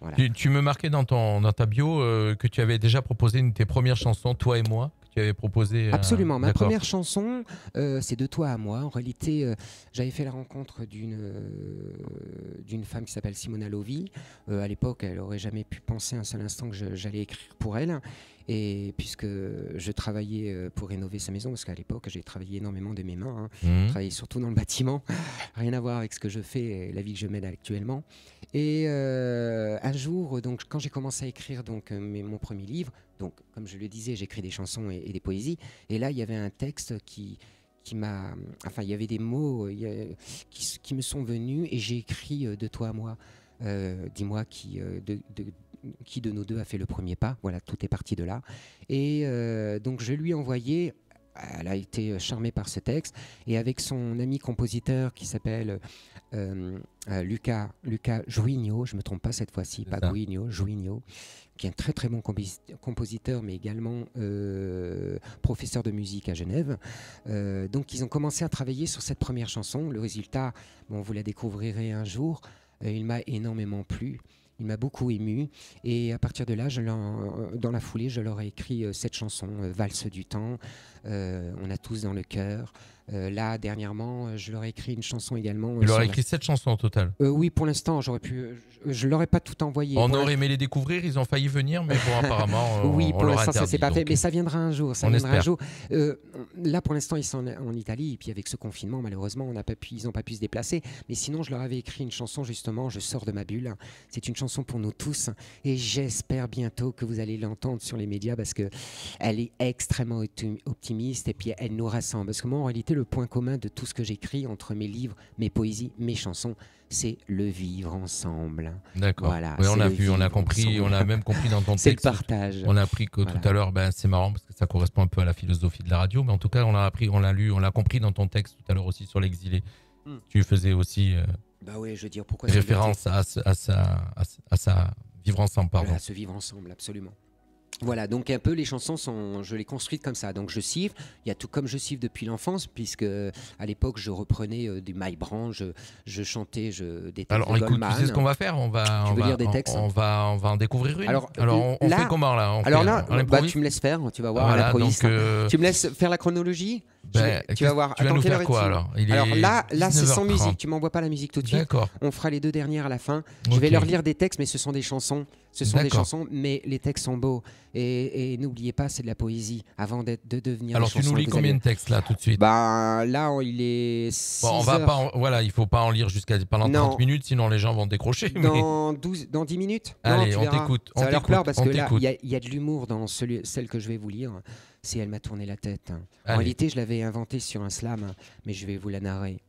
Voilà. Tu me marquais dans ta bio que tu avais déjà proposé une de tes premières chansons, Toi et moi, que tu avais proposé. Absolument, ma première chanson, c'est De toi à moi. En réalité, j'avais fait la rencontre d'une femme qui s'appelle Simona Lovi. À l'époque, elle n'aurait jamais pu penser un seul instant que j'allais écrire pour elle. Et puisque je travaillais pour rénover sa maison, parce qu'à l'époque, j'ai travaillé énormément de mes mains. Je travaillais surtout dans le bâtiment. Rien à voir avec ce que je fais et la vie que je mène actuellement. Et un jour, donc, quand j'ai commencé à écrire mon premier livre, donc, comme je le disais, j'écris des chansons et des poésies. Et là, il y avait un texte qui m'a... Enfin, il y avait des mots qui me sont venus, et j'ai écrit De toi à moi. Dis-moi qui de nous deux a fait le premier pas. Voilà, tout est parti de là. Et donc je lui ai envoyé. Elle a été charmée par ce texte, et avec son ami compositeur qui s'appelle Luca Juigno, je ne me trompe pas cette fois-ci, pas Guigno, Juigno, qui est un très très bon compositeur, mais également professeur de musique à Genève. Donc ils ont commencé à travailler sur cette première chanson. Le résultat, bon, vous la découvrirez un jour. Il m'a énormément plu. Il m'a beaucoup ému. Et à partir de là, dans la foulée, je leur ai écrit cette chanson, Valse du temps. On a tous dans le cœur. Là, dernièrement, je leur ai écrit une chanson également. Tu leur as écrit 7 chansons au total. Oui, pour l'instant, j'aurais pu. Je ne leur ai pas tout envoyé. On aurait aimé les découvrir, ils ont failli venir, mais bon, apparemment, oui, pour l'instant, ça ne s'est pas fait. Mais ça viendra un jour. On espère. Là, pour l'instant, ils sont en Italie. Et puis, avec ce confinement, malheureusement, ils n'ont pas pu se déplacer. Mais sinon, je leur avais écrit une chanson, justement, Je sors de ma bulle. C'est une chanson pour nous tous. Et j'espère bientôt que vous allez l'entendre sur les médias parce qu'elle est extrêmement optimiste. Et puis, elle nous rassemble. Parce que moi, en réalité, le point commun de tout ce que j'écris entre mes livres, mes poésies, mes chansons, c'est le vivre ensemble. D'accord. Voilà, oui, on a vu, on a compris, ensemble. On a même compris dans ton texte. C'est le partage. On a appris que tout à l'heure, c'est marrant parce que ça correspond un peu à la philosophie de la radio, mais en tout cas, on a appris, on l'a lu, on l'a compris dans ton texte tout à l'heure aussi sur l'exilé. Tu faisais aussi oui, je veux dire, pourquoi référence à ça vivre ensemble, pardon. Voilà, se vivre ensemble, absolument. Voilà, donc un peu les chansons je les construis comme ça. Donc je siffle, il y a tout comme je siffle depuis l'enfance, puisque à l'époque je reprenais du Mike Brand, je chantais des textes. Alors de écoute, Goldman. tu sais ce qu'on va faire, on va lire des textes. On va en découvrir une. Alors on fait comment là? Tu me laisses faire, tu vas voir à l'improviste. Tu me laisses faire la chronologie. Tu vas voir. Tu vas nous faire quoi alors? Alors là c'est sans musique. Tu m'envoies pas la musique tout de suite. D'accord. On fera les deux dernières à la fin. Je vais leur lire des textes, mais ce sont des chansons. Des chansons, mais les textes sont beaux. Et n'oubliez pas, c'est de la poésie avant de devenir. Alors tu nous lis combien de textes là tout de suite? Là, il est 6 on va pas. Il faut pas en lire pendant 30 minutes, sinon les gens vont décrocher. Dans 10 minutes. Allez, on t'écoute. Ça va leur plaire parce que là, il y a de l'humour dans celle que je vais vous lire. C'est Elle m'a tourné la tête. En réalité, je l'avais inventée sur un slam, mais je vais vous la narrer.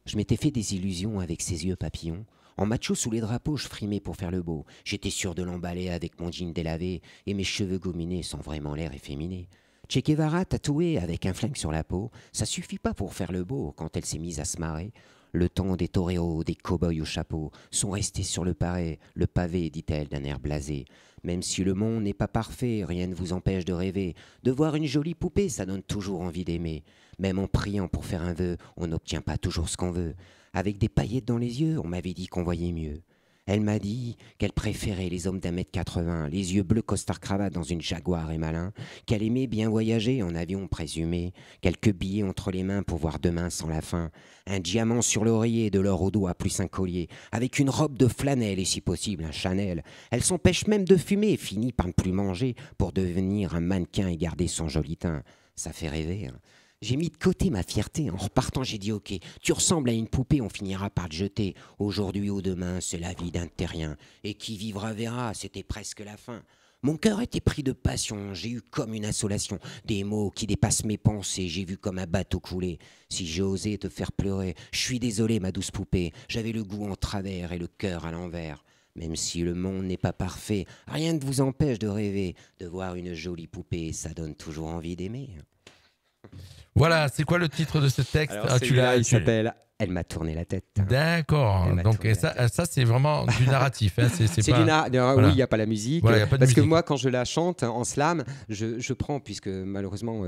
Je m'étais fait des illusions avec ses yeux papillons. En macho sous les drapeaux, je frimais pour faire le beau. J'étais sûr de l'emballer avec mon jean délavé et mes cheveux gominés sans vraiment l'air efféminé. Che Guevara tatoué avec un flingue sur la peau, ça suffit pas pour faire le beau quand elle s'est mise à se marrer. Le temps des toreros, des cow-boys au chapeau sont restés sur le pavé, dit-elle d'un air blasé. Même si le monde n'est pas parfait, rien ne vous empêche de rêver. De voir une jolie poupée, ça donne toujours envie d'aimer. Même en priant pour faire un vœu, on n'obtient pas toujours ce qu'on veut. Avec des paillettes dans les yeux, on m'avait dit qu'on voyait mieux. Elle m'a dit qu'elle préférait les hommes d'1m80, les yeux bleus costard-cravate dans une Jaguar et malin, qu'elle aimait bien voyager en avion présumé, quelques billets entre les mains pour voir demain sans la fin, un diamant sur l'oreiller, de l'or au doigt plus un collier, avec une robe de flanelle et si possible un Chanel. Elle s'empêche même de fumer et finit par ne plus manger pour devenir un mannequin et garder son joli teint. Ça fait rêver, hein. J'ai mis de côté ma fierté. En repartant, j'ai dit ok, tu ressembles à une poupée, on finira par te jeter. Aujourd'hui ou demain, c'est la vie d'un terrien. Et qui vivra verra, c'était presque la fin. Mon cœur était pris de passion, j'ai eu comme une insolation. Des mots qui dépassent mes pensées, j'ai vu comme un bateau couler. Si j'ai osé te faire pleurer, je suis désolé ma douce poupée. J'avais le goût en travers et le cœur à l'envers. Même si le monde n'est pas parfait, rien ne vous empêche de rêver. De voir une jolie poupée, ça donne toujours envie d'aimer. Voilà, c'est quoi le titre de ce texte? Alors, il s'appelle Elle m'a tourné la tête. D'accord. Donc ça c'est vraiment du narratif. Hein. C'est pas... Voilà. Oui, il n'y a pas la musique. Voilà, y a pas de parce musique. Que moi, quand je la chante en slam, je prends, puisque malheureusement,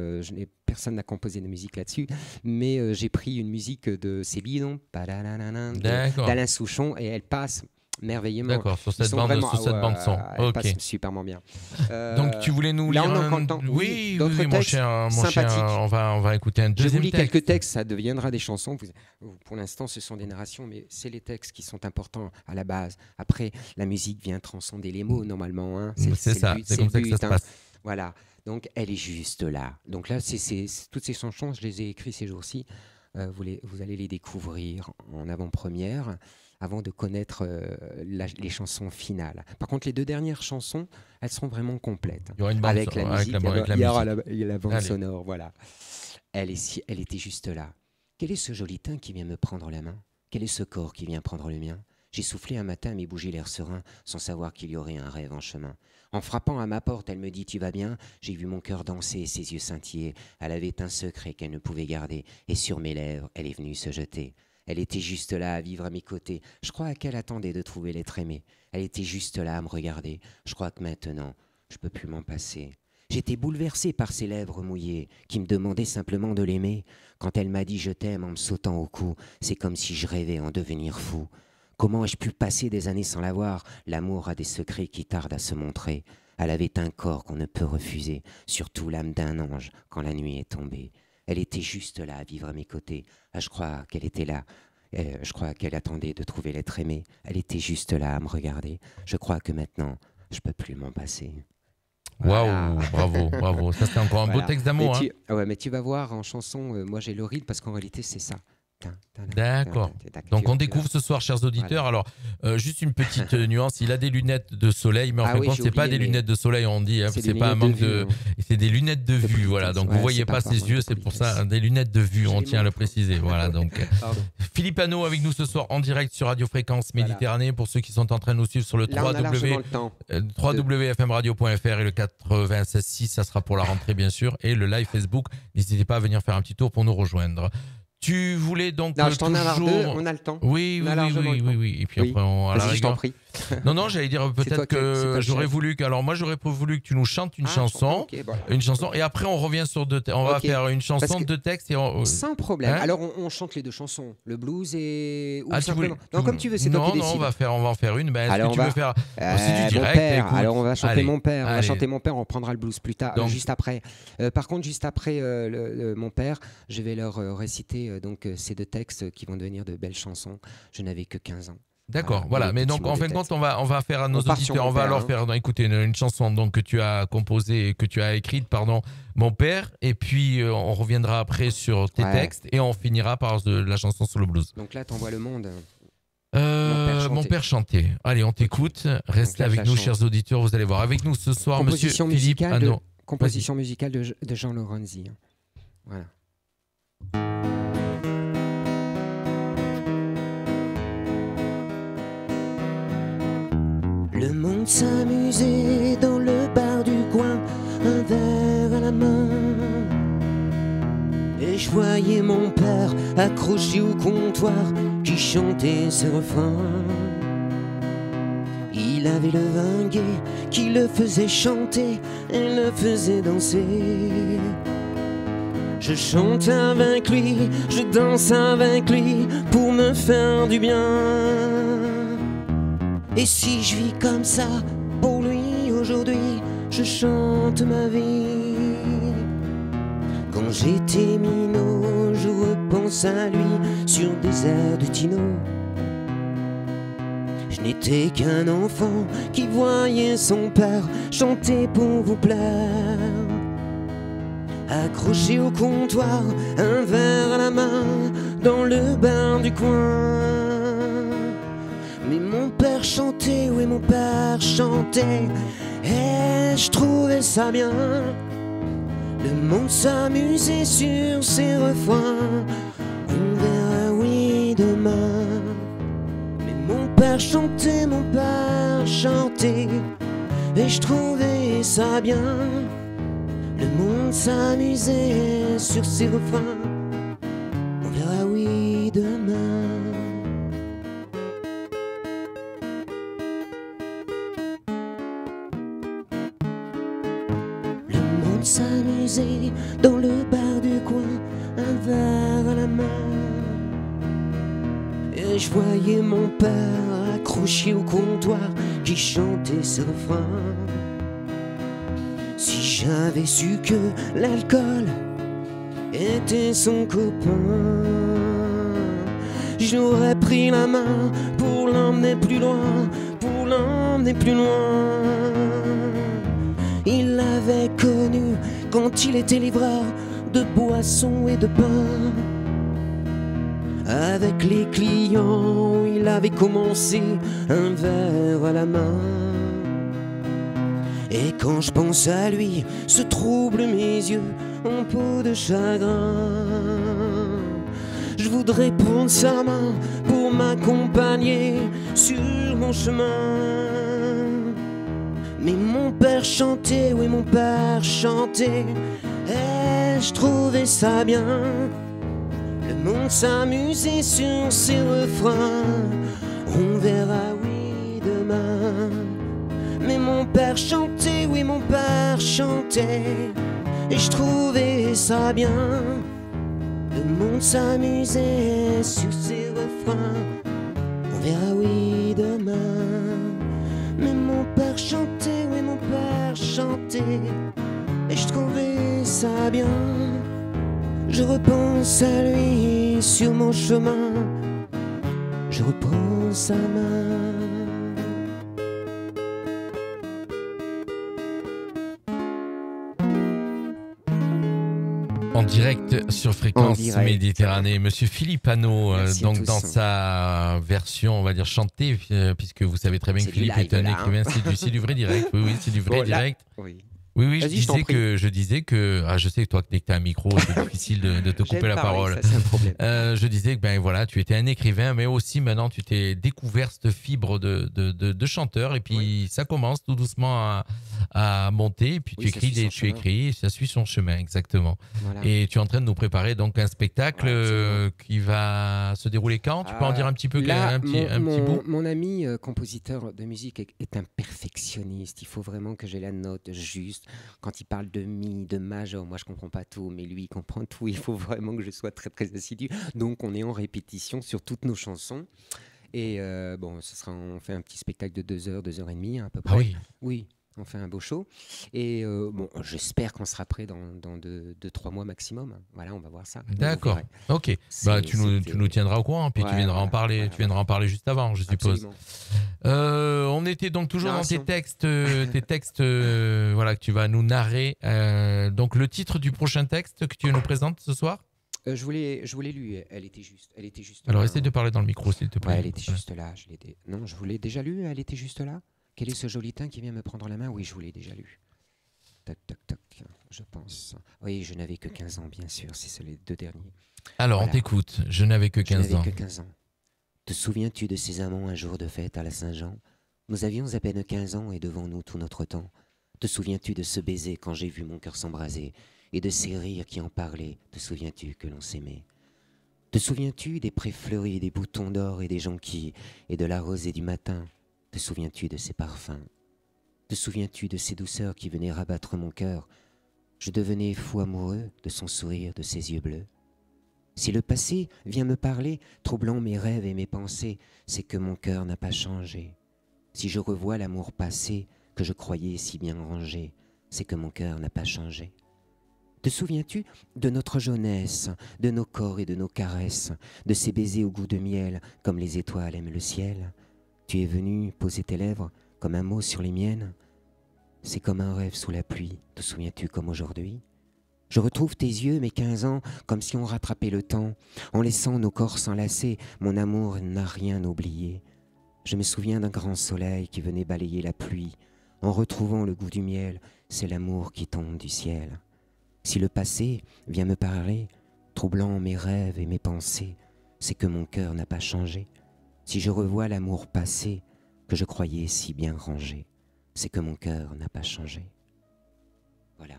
personne n'a composé de musique là-dessus, mais j'ai pris une musique de C'est bidon, d'Alain Souchon, et elle passe merveilleusement. D'accord, sur cette bande son. Elle passe superment bien. Donc tu voulais nous lire Oui, mon chien, on va écouter un deuxième texte. Je vous lis quelques textes, ça deviendra des chansons. Pour l'instant, ce sont des narrations, mais c'est les textes qui sont importants à la base. Après, la musique vient transcender les mots normalement. Hein. C'est ça, c'est comme ça que ça se passe. Voilà, donc elle est juste là. Donc là, toutes ces chansons, je les ai écrites ces jours-ci. Vous allez les découvrir en avant-première, avant de connaître les chansons finales. Par contre, les deux dernières chansons, elles seront vraiment complètes. Il y aura une bande avec la musique, il y aura la bande Allez. sonore, voilà. Elle était juste là. Quel est ce joli teint qui vient me prendre la main? Quel est ce corps qui vient prendre le mien? J'ai soufflé un matin mes bougies l'air serein, sans savoir qu'il y aurait un rêve en chemin. En frappant à ma porte, elle me dit « Tu vas bien ?» J'ai vu mon cœur danser, ses yeux scintiller. Elle avait un secret qu'elle ne pouvait garder, et sur mes lèvres, elle est venue se jeter. Elle était juste là à vivre à mes côtés. Je crois qu'elle attendait de trouver l'être aimé. Elle était juste là à me regarder. Je crois que maintenant, je peux plus m'en passer. J'étais bouleversé par ses lèvres mouillées, qui me demandaient simplement de l'aimer. Quand elle m'a dit « Je t'aime » en me sautant au cou, c'est comme si je rêvais en devenir fou. Comment ai-je pu passer des années sans la voir? L'amour a des secrets qui tardent à se montrer. Elle avait un corps qu'on ne peut refuser, surtout l'âme d'un ange quand la nuit est tombée. Elle était juste là à vivre à mes côtés. Ah, je crois qu'elle était là. Je crois qu'elle attendait de trouver l'être aimé. Elle était juste là à me regarder. Je crois que maintenant, je peux plus m'en passer. Waouh, bravo, bravo. Ça, c'est encore un beau texte d'amour. Mais tu vas voir en chanson, moi j'ai le rythme parce qu'en réalité, c'est ça. D'accord. Donc on découvre ce soir, chers auditeurs. Alors, juste une petite nuance. Il a des lunettes de soleil, mais en fin de compte, c'est pas des lunettes de soleil. On dit, c'est pas un manque de. C'est des lunettes de vue, voilà. Donc vous voyez pas ses yeux, c'est pour ça des lunettes de vue. On tient à le préciser, voilà. Donc Philippe Anneau avec nous ce soir en direct sur Radio Fréquence Méditerranée. Pour ceux qui sont en train de nous suivre sur le www.fmradio.fr et le 96.6, ça sera pour la rentrée bien sûr, et le live Facebook. N'hésitez pas à venir faire un petit tour pour nous rejoindre. Tu voulais donc non, je t'en ai deux, on a le temps. Oui. Et puis après, à la rigueur. Je t'en prie. Non, j'allais dire peut-être que j'aurais voulu que. Alors moi, j'aurais voulu que tu nous chantes une chanson, une chanson, et après on revient sur deux. On va faire une chanson, deux textes et sans problème. Alors on chante les deux chansons, le blues et ou simplement. Non, comme tu veux, c'est toi qui décides. Non, on va en faire une. Est-ce que tu veux faire aussi du direct? Mon père. Alors on va chanter mon père. On va chanter mon père. On prendra le blues plus tard, juste après. Par contre, juste après mon père, je vais leur réciter donc ces deux textes qui vont devenir de belles chansons. Je n'avais que 15 ans. D'accord, voilà. Mais donc, en fin de compte, on va faire à nos auditeurs, on va alors faire écouter une chanson donc, que tu as composée, que tu as écrite, pardon, Mon père. Et puis, on reviendra après sur tes textes et on finira par la chanson sur le blues. Donc là, t'envoies le monde. Mon père chantait. Allez, on t'écoute. Restez avec nous, chers auditeurs. Vous allez voir. Avec nous ce soir, monsieur Philippe Anneau. Composition musicale de Jean Lorenzi. Voilà. Le monde s'amusait dans le bar du coin, un verre à la main. Et je voyais mon père accroché au comptoir qui chantait ses refrains. Il avait le vin gai qui le faisait chanter et le faisait danser. Je chante avec lui, je danse avec lui pour me faire du bien. Et si je vis comme ça, pour lui aujourd'hui, je chante ma vie. Quand j'étais minot, je repense à lui sur des airs de Tino. Je n'étais qu'un enfant qui voyait son père chanter pour vous plaire. Accroché au comptoir, un verre à la main, dans le bar du coin. Mais mon père chantait, oui mon père chantait, et je trouvais ça bien. Le monde s'amusait sur ses refrains, on verra oui demain. Mais mon père chantait, et je trouvais ça bien. Le monde s'amusait sur ses refrains, on verra oui demain. S'amuser dans le bar du coin, un verre à la main. Et je voyais mon père accroché au comptoir qui chantait ses refrains. Si j'avais su que l'alcool était son copain, j'aurais pris la main pour l'emmener plus loin, pour l'emmener plus loin. Il l'avait connu quand il était livreur de boissons et de pain. Avec les clients, il avait commencé un verre à la main. Et quand je pense à lui, se troublent mes yeux en peau de chagrin. Je voudrais prendre sa main pour m'accompagner sur mon chemin. Mais mon père chantait, oui mon père chantait, et je trouvais ça bien. Le monde s'amusait sur ses refrains, on verra oui demain. Mais mon père chantait, oui mon père chantait, et je trouvais ça bien. Le monde s'amusait sur ses refrains, on On verra oui demain. Mais mon père chantait, oui mon père chantait, et je trouvais ça bien. Je repense à lui sur mon chemin, je reprends sa main. En direct sur Fréquence direct. Méditerranée, Monsieur Philippe Hanot, Merci à donc tous. dans sa version, on va dire chantée, puisque vous savez très bien que C'est du Philippe live, est un là, écrivain, c'est du vrai direct, oui, c'est du vrai Bon, là- direct. Oui. Oui, oui, Vas-y, je t'en prie. je disais que, je sais que toi, dès que tu as un micro, c'est difficile de te couper J'aime la parler, parole. ça, c'est un problème. Je disais que ben voilà, tu étais un écrivain, mais aussi maintenant tu t'es découvert cette fibre de chanteur, et puis ça commence tout doucement à monter, et puis Oui, ça suit son chemin. et ça suit son chemin, exactement. Voilà. Et tu es en train de nous préparer donc un spectacle Ouais, absolument. qui va se dérouler quand? Tu peux en dire un petit peu, Là, un petit bout? mon ami compositeur de musique est un perfectionniste. Il faut vraiment que j'ai la note juste. Quand il parle de mi, de major, moi je comprends pas tout, mais lui il comprend tout. Il faut vraiment que je sois très très assidu. Donc on est en répétition sur toutes nos chansons. Et bon, on fait un petit spectacle de 2 heures, 2 heures et demie à peu près. Ah oui. Oui, on fait un beau show. Et bon, j'espère qu'on sera prêt dans 2-3 mois maximum. Voilà, on va voir ça. D'accord. Vous Ok. verrez. Bah, C'était- tu nous tiendras au courant, puis tu Ouais, viendras en voilà, parler. voilà, Tu viendras en parler juste avant, je suppose. Absolument. On était donc toujours dans tes Narration. textes, voilà, que tu vas nous narrer. Donc le titre du prochain texte que tu nous présentes ce soir. Je vous l'ai lu, elle était juste. Alors là. essaie de parler dans le micro, s'il te plaît. Ouais, elle était Voilà. juste là. Non, je vous l'ai déjà lu, elle était juste là. Quel est ce joli teint qui vient me prendre la main? Oui, je vous l'ai déjà lu. Tac, tac, tac, je pense. Oui, je n'avais que 15 ans, bien sûr, c'est les 2 derniers. Alors Voilà. on t'écoute. Je n'avais que Je 15 ans. n'avais que 15 ans. Te souviens-tu de ces amants un jour de fête à la Saint-Jean? Nous avions à peine 15 ans et devant nous tout notre temps. Te souviens-tu de ce baiser quand j'ai vu mon cœur s'embraser et de ces rires qui en parlaient? Te souviens-tu que l'on s'aimait? Te souviens-tu des prés fleuris, des boutons d'or et des jonquilles et de la rosée du matin? Te souviens-tu de ces parfums? Te souviens-tu de ces douceurs qui venaient rabattre mon cœur? Je devenais fou amoureux de son sourire, de ses yeux bleus. Si le passé vient me parler, troublant mes rêves et mes pensées, c'est que mon cœur n'a pas changé. Si je revois l'amour passé que je croyais si bien rangé, c'est que mon cœur n'a pas changé. Te souviens-tu de notre jeunesse, de nos corps et de nos caresses, de ces baisers au goût de miel, comme les étoiles aiment le ciel? Tu es venu poser tes lèvres comme un mot sur les miennes. C'est comme un rêve sous la pluie, te souviens-tu comme aujourd'hui? Je retrouve tes yeux, mes 15 ans, comme si on rattrapait le temps, en laissant nos corps s'enlacer, mon amour n'a rien oublié. Je me souviens d'un grand soleil qui venait balayer la pluie, en retrouvant le goût du miel, c'est l'amour qui tombe du ciel. Si le passé vient me parler, troublant mes rêves et mes pensées, c'est que mon cœur n'a pas changé. Si je revois l'amour passé que je croyais si bien rangé, c'est que mon cœur n'a pas changé. Voilà.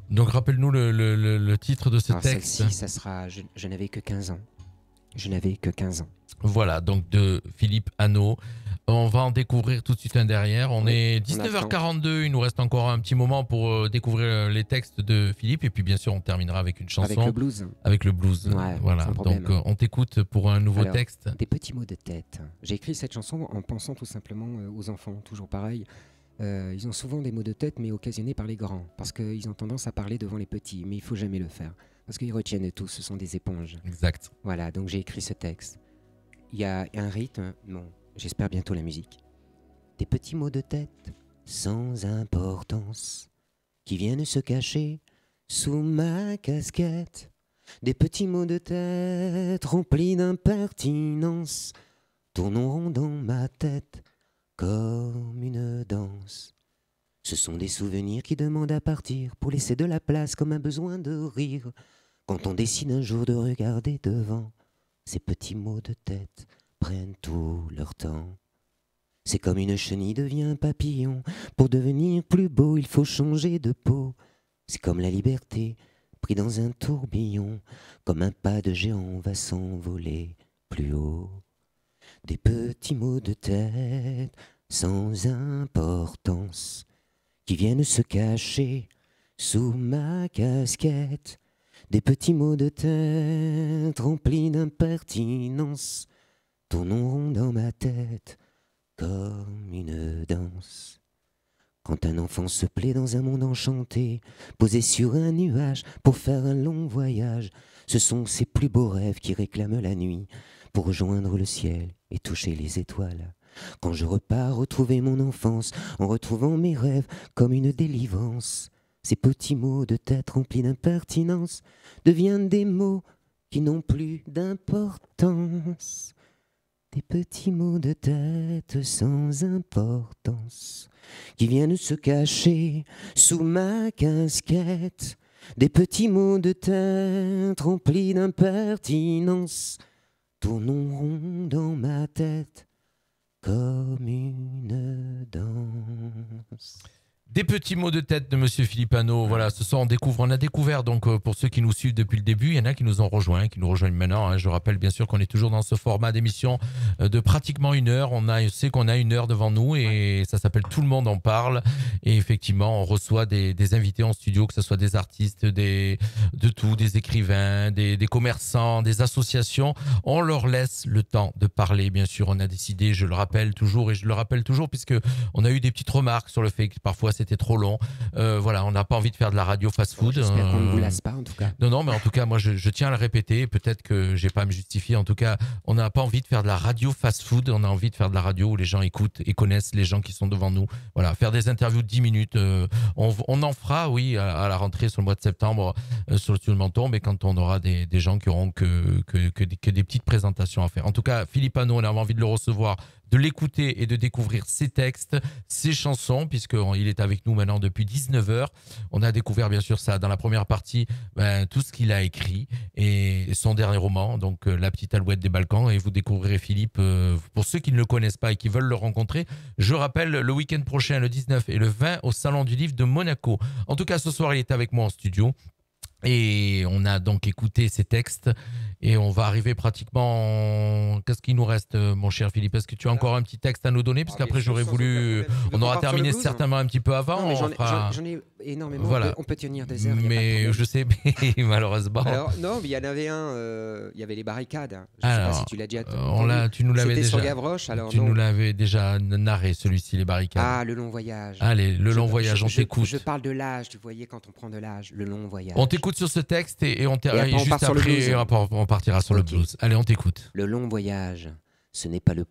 Donc rappelle-nous le titre de ce Alors texte. celle-ci, ça sera je n'avais que 15 ans. Je n'avais que 15 ans. Voilà, donc de Philippe Hanot. On va en découvrir tout de suite un derrière. On est 19h42, il nous reste encore un petit moment pour découvrir les textes de Philippe. Et puis bien sûr, on terminera avec une chanson. Avec le blues. Avec le blues. Ouais, voilà, sans problème. donc on t'écoute pour un nouveau Alors, texte. Des petits mots de tête. J'ai écrit cette chanson en pensant tout simplement aux enfants, toujours pareil. Ils ont souvent des mots de tête, mais occasionnés par les grands, parce qu'ils ont tendance à parler devant les petits, mais il faut jamais le faire, parce qu'ils retiennent tout, ce sont des éponges. Exact. Voilà, donc j'ai écrit ce texte. Il y a un rythme, bon, j'espère bientôt la musique. Des petits mots de tête sans importance qui viennent se cacher sous ma casquette. Des petits mots de tête remplis d'impertinence tournent rond dans ma tête comme une danse. Ce sont des souvenirs qui demandent à partir pour laisser de la place comme un besoin de rire. Quand on décide un jour de regarder devant, ces petits mots de tête prennent tout leur temps. C'est comme une chenille devient un papillon. Pour devenir plus beau, il faut changer de peau. C'est comme la liberté pris dans un tourbillon. Comme un pas de géant va s'envoler plus haut. Des petits mots de tête sans importance qui viennent se cacher sous ma casquette. Des petits mots de tête remplis d'impertinence tourneront dans ma tête comme une danse. Quand un enfant se plaît dans un monde enchanté, posé sur un nuage pour faire un long voyage, ce sont ses plus beaux rêves qui réclament la nuit pour rejoindre le ciel et toucher les étoiles. Quand je repars retrouver mon enfance, en retrouvant mes rêves comme une délivrance, ces petits mots de tête remplis d'impertinence deviennent des mots qui n'ont plus d'importance. Des petits mots de tête sans importance qui viennent se cacher sous ma casquette. Des petits mots de tête remplis d'impertinence tourneront dans ma tête comme une danse. Des petits mots de tête de Monsieur Philippe Hanot. Voilà, ce soir on a découvert donc pour ceux qui nous suivent depuis le début, il y en a qui nous ont rejoints, qui nous rejoignent maintenant. Hein. Je rappelle bien sûr qu'on est toujours dans ce format d'émission de pratiquement 1 heure. On sait qu'on a 1 heure devant nous et ça s'appelle Tout le monde en parle. Et effectivement, on reçoit des invités en studio, que ce soit des artistes, des écrivains, des commerçants, des associations. On leur laisse le temps de parler. Bien sûr, on a décidé, je le rappelle toujours puisque on a eu des petites remarques sur le fait que parfois c'était trop long. Voilà, on n'a pas envie de faire de la radio fast-food. J'espère qu'on ne vous lasse pas, en tout cas. Non, mais en tout cas, moi, je tiens à le répéter. Peut-être que j'ai pas à me justifier. En tout cas, on n'a pas envie de faire de la radio fast-food. On a envie de faire de la radio où les gens écoutent et connaissent les gens qui sont devant nous. Voilà, faire des interviews de 10 minutes. On en fera, oui, à la rentrée sur le mois de septembre sur le Studio de Menton, mais quand on aura des gens qui auront que des petites présentations à faire. En tout cas, Philippe Hanot, on a envie de le recevoir, de l'écouter et de découvrir ses textes, ses chansons, puisqu'il est avec nous maintenant depuis 19h. On a découvert bien sûr ça dans la première partie, tout ce qu'il a écrit et son dernier roman, donc La petite alouette des Balkans. Et vous découvrirez Philippe, pour ceux qui ne le connaissent pas et qui veulent le rencontrer, je rappelle, le week-end prochain, le 19 et le 20, au Salon du Livre de Monaco. En tout cas, ce soir, il est avec moi en studio. Et on a donc écouté ces textes et on va arriver pratiquement... Qu'est-ce qu'il nous reste, mon cher Philippe? Est-ce que tu as encore un petit texte à nous donner? Parce qu'après, j'aurais voulu... On aura terminé certainement un petit peu avant. Non, j'en ai énormément. Voilà. On peut tenir des heures. Mais je sais, mais malheureusement... Alors, non, mais il y en avait un... Il y avait les barricades. Je ne sais pas si tu l'as déjà... tu nous l'avais déjà... C'était sur Gavroche, alors tu nous l'avais déjà narré, celui-ci, les barricades. Ah, le long voyage. Allez, le long voyage, on t'écoute. Je parle de l'âge, tu voyais, quand on prend de l'âge, le long voyage. On t'écoute sur ce texte et on juste après, on partira sur le blues. Allez, on t'écoute. Le long voyage, ce n'est pas le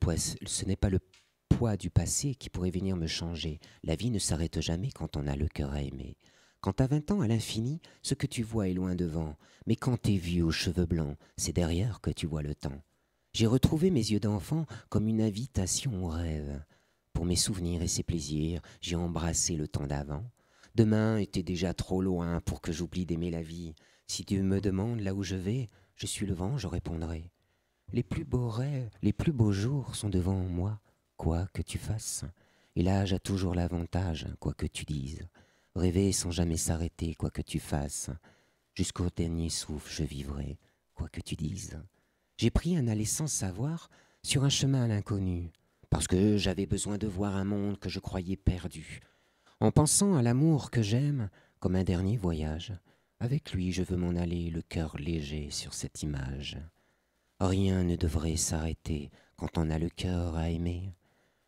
poids du passé qui pourrait venir me changer. La vie ne s'arrête jamais quand on a le cœur à aimer. Quand t'as 20 ans à l'infini, ce que tu vois est loin devant. Mais quand t'es vieux aux cheveux blancs, c'est derrière que tu vois le temps. J'ai retrouvé mes yeux d'enfant comme une invitation au rêve. Pour mes souvenirs et ses plaisirs, j'ai embrassé le temps d'avant. Demain était déjà trop loin pour que j'oublie d'aimer la vie. Si Dieu me demande là où je vais, je suis le vent, je répondrai. Les plus beaux rêves, les plus beaux jours sont devant moi, quoi que tu fasses. Et l'âge a toujours l'avantage, quoi que tu dises. Rêver sans jamais s'arrêter, quoi que tu fasses. Jusqu'au dernier souffle, je vivrai, quoi que tu dises. J'ai pris un aller sans savoir sur un chemin à l'inconnu, parce que j'avais besoin de voir un monde que je croyais perdu. En pensant à l'amour que j'aime, comme un dernier voyage, avec lui je veux m'en aller, le cœur léger sur cette image. Rien ne devrait s'arrêter quand on a le cœur à aimer.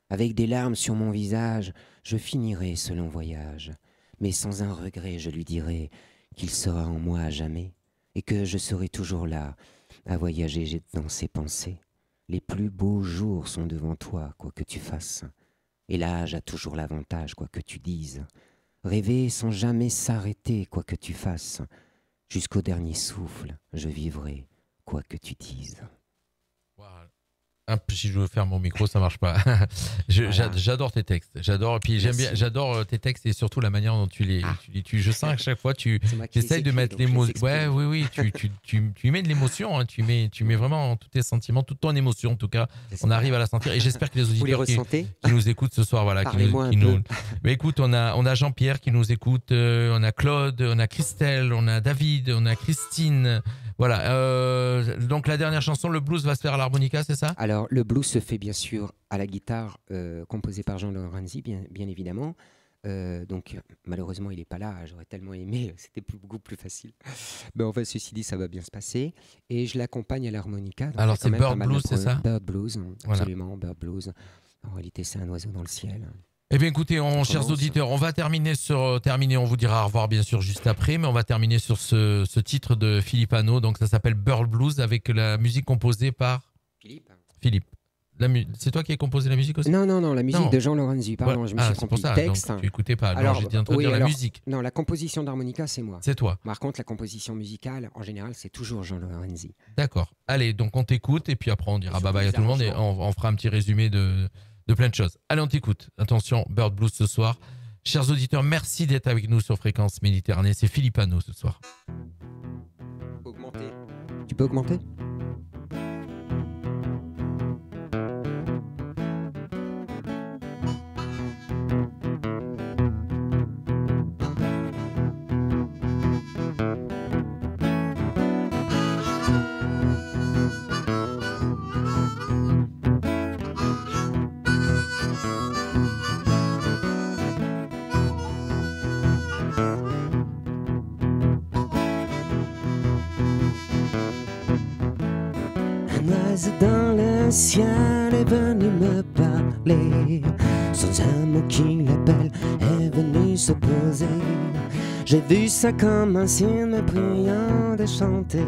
Avec des larmes sur mon visage, je finirai ce long voyage. Mais sans un regret, je lui dirai qu'il sera en moi à jamais, et que je serai toujours là, à voyager dans ses pensées. Les plus beaux jours sont devant toi, quoi que tu fasses. Et l'âge a toujours l'avantage, quoi que tu dises. Rêver sans jamais s'arrêter, quoi que tu fasses. Jusqu'au dernier souffle, je vivrai, quoi que tu dises. Si je veux faire mon micro, ça marche pas. J'adore tes textes. J'adore. Puis j'adore tes textes et surtout la manière dont tu les. Je sens à chaque fois tu essayes de mettre l'émotion. Ouais, oui. Tu mets de l'émotion. Hein, tu mets vraiment tous tes sentiments, toute ton émotion. En tout cas, on arrive à la sentir. Et j'espère que les auditeurs qui nous écoutent ce soir, voilà, Mais écoute, on a Jean-Pierre qui nous écoute. On a Claude, on a Christelle, on a David, on a Christine. Voilà, donc la dernière chanson, le blues va se faire à l'harmonica, c'est ça? Alors, le blues se fait bien sûr à la guitare, composée par Jean Lorenzi, bien évidemment. Donc malheureusement, il n'est pas là. J'aurais tellement aimé, c'était beaucoup plus facile. Mais enfin, ceci dit, ça va bien se passer. Et je l'accompagne à l'harmonica. Donc Alors il y a c'est quand même Bird pas mal de Blues, c'est ça? Bird Blues, Voilà. absolument, Bird Blues. En réalité, c'est un oiseau dans le ciel. Eh bien écoutez, chers commence. auditeurs, on va terminer, on vous dira au revoir bien sûr juste après, mais on va terminer sur ce titre de Philippe Hanot, donc ça s'appelle Bird Blues avec la musique composée par Philippe. C'est toi qui as composé la musique aussi? Non, la musique Non. de Jean Lorenzi. Pardon, Ouais. je me suis c'est trompé. pour ça, Texte. donc tu écoutais pas. Alors, Alors j'ai dit en train de dire la musique. Non, la composition d'harmonica, c'est moi. C'est toi. Par contre, la composition musicale, en général, c'est toujours Jean Lorenzi. D'accord. Allez, donc on t'écoute et puis après on dira Et bye bye à tout le monde et on fera un petit résumé de plein de choses. Allez, on t'écoute. Attention, Bird Blues ce soir. Chers auditeurs, merci d'être avec nous sur Fréquence Méditerranée. C'est Philippe Hanot ce soir. Tu peux augmenter? Dans le ciel est venu me parler, sans un mot qui l'appelle, est venu se poser. J'ai vu ça comme un signe me priant de chanter,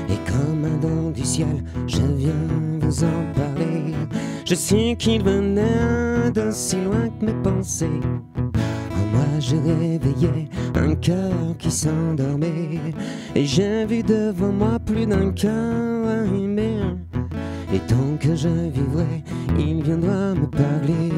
et comme un don du ciel, je viens vous en parler. Je sais qu'il venait d'aussi loin que mes pensées. En moi j'ai réveillé un cœur qui s'endormait, et j'ai vu devant moi plus d'un cœur à aimer. Et tant que je vivrai, il viendra me parler.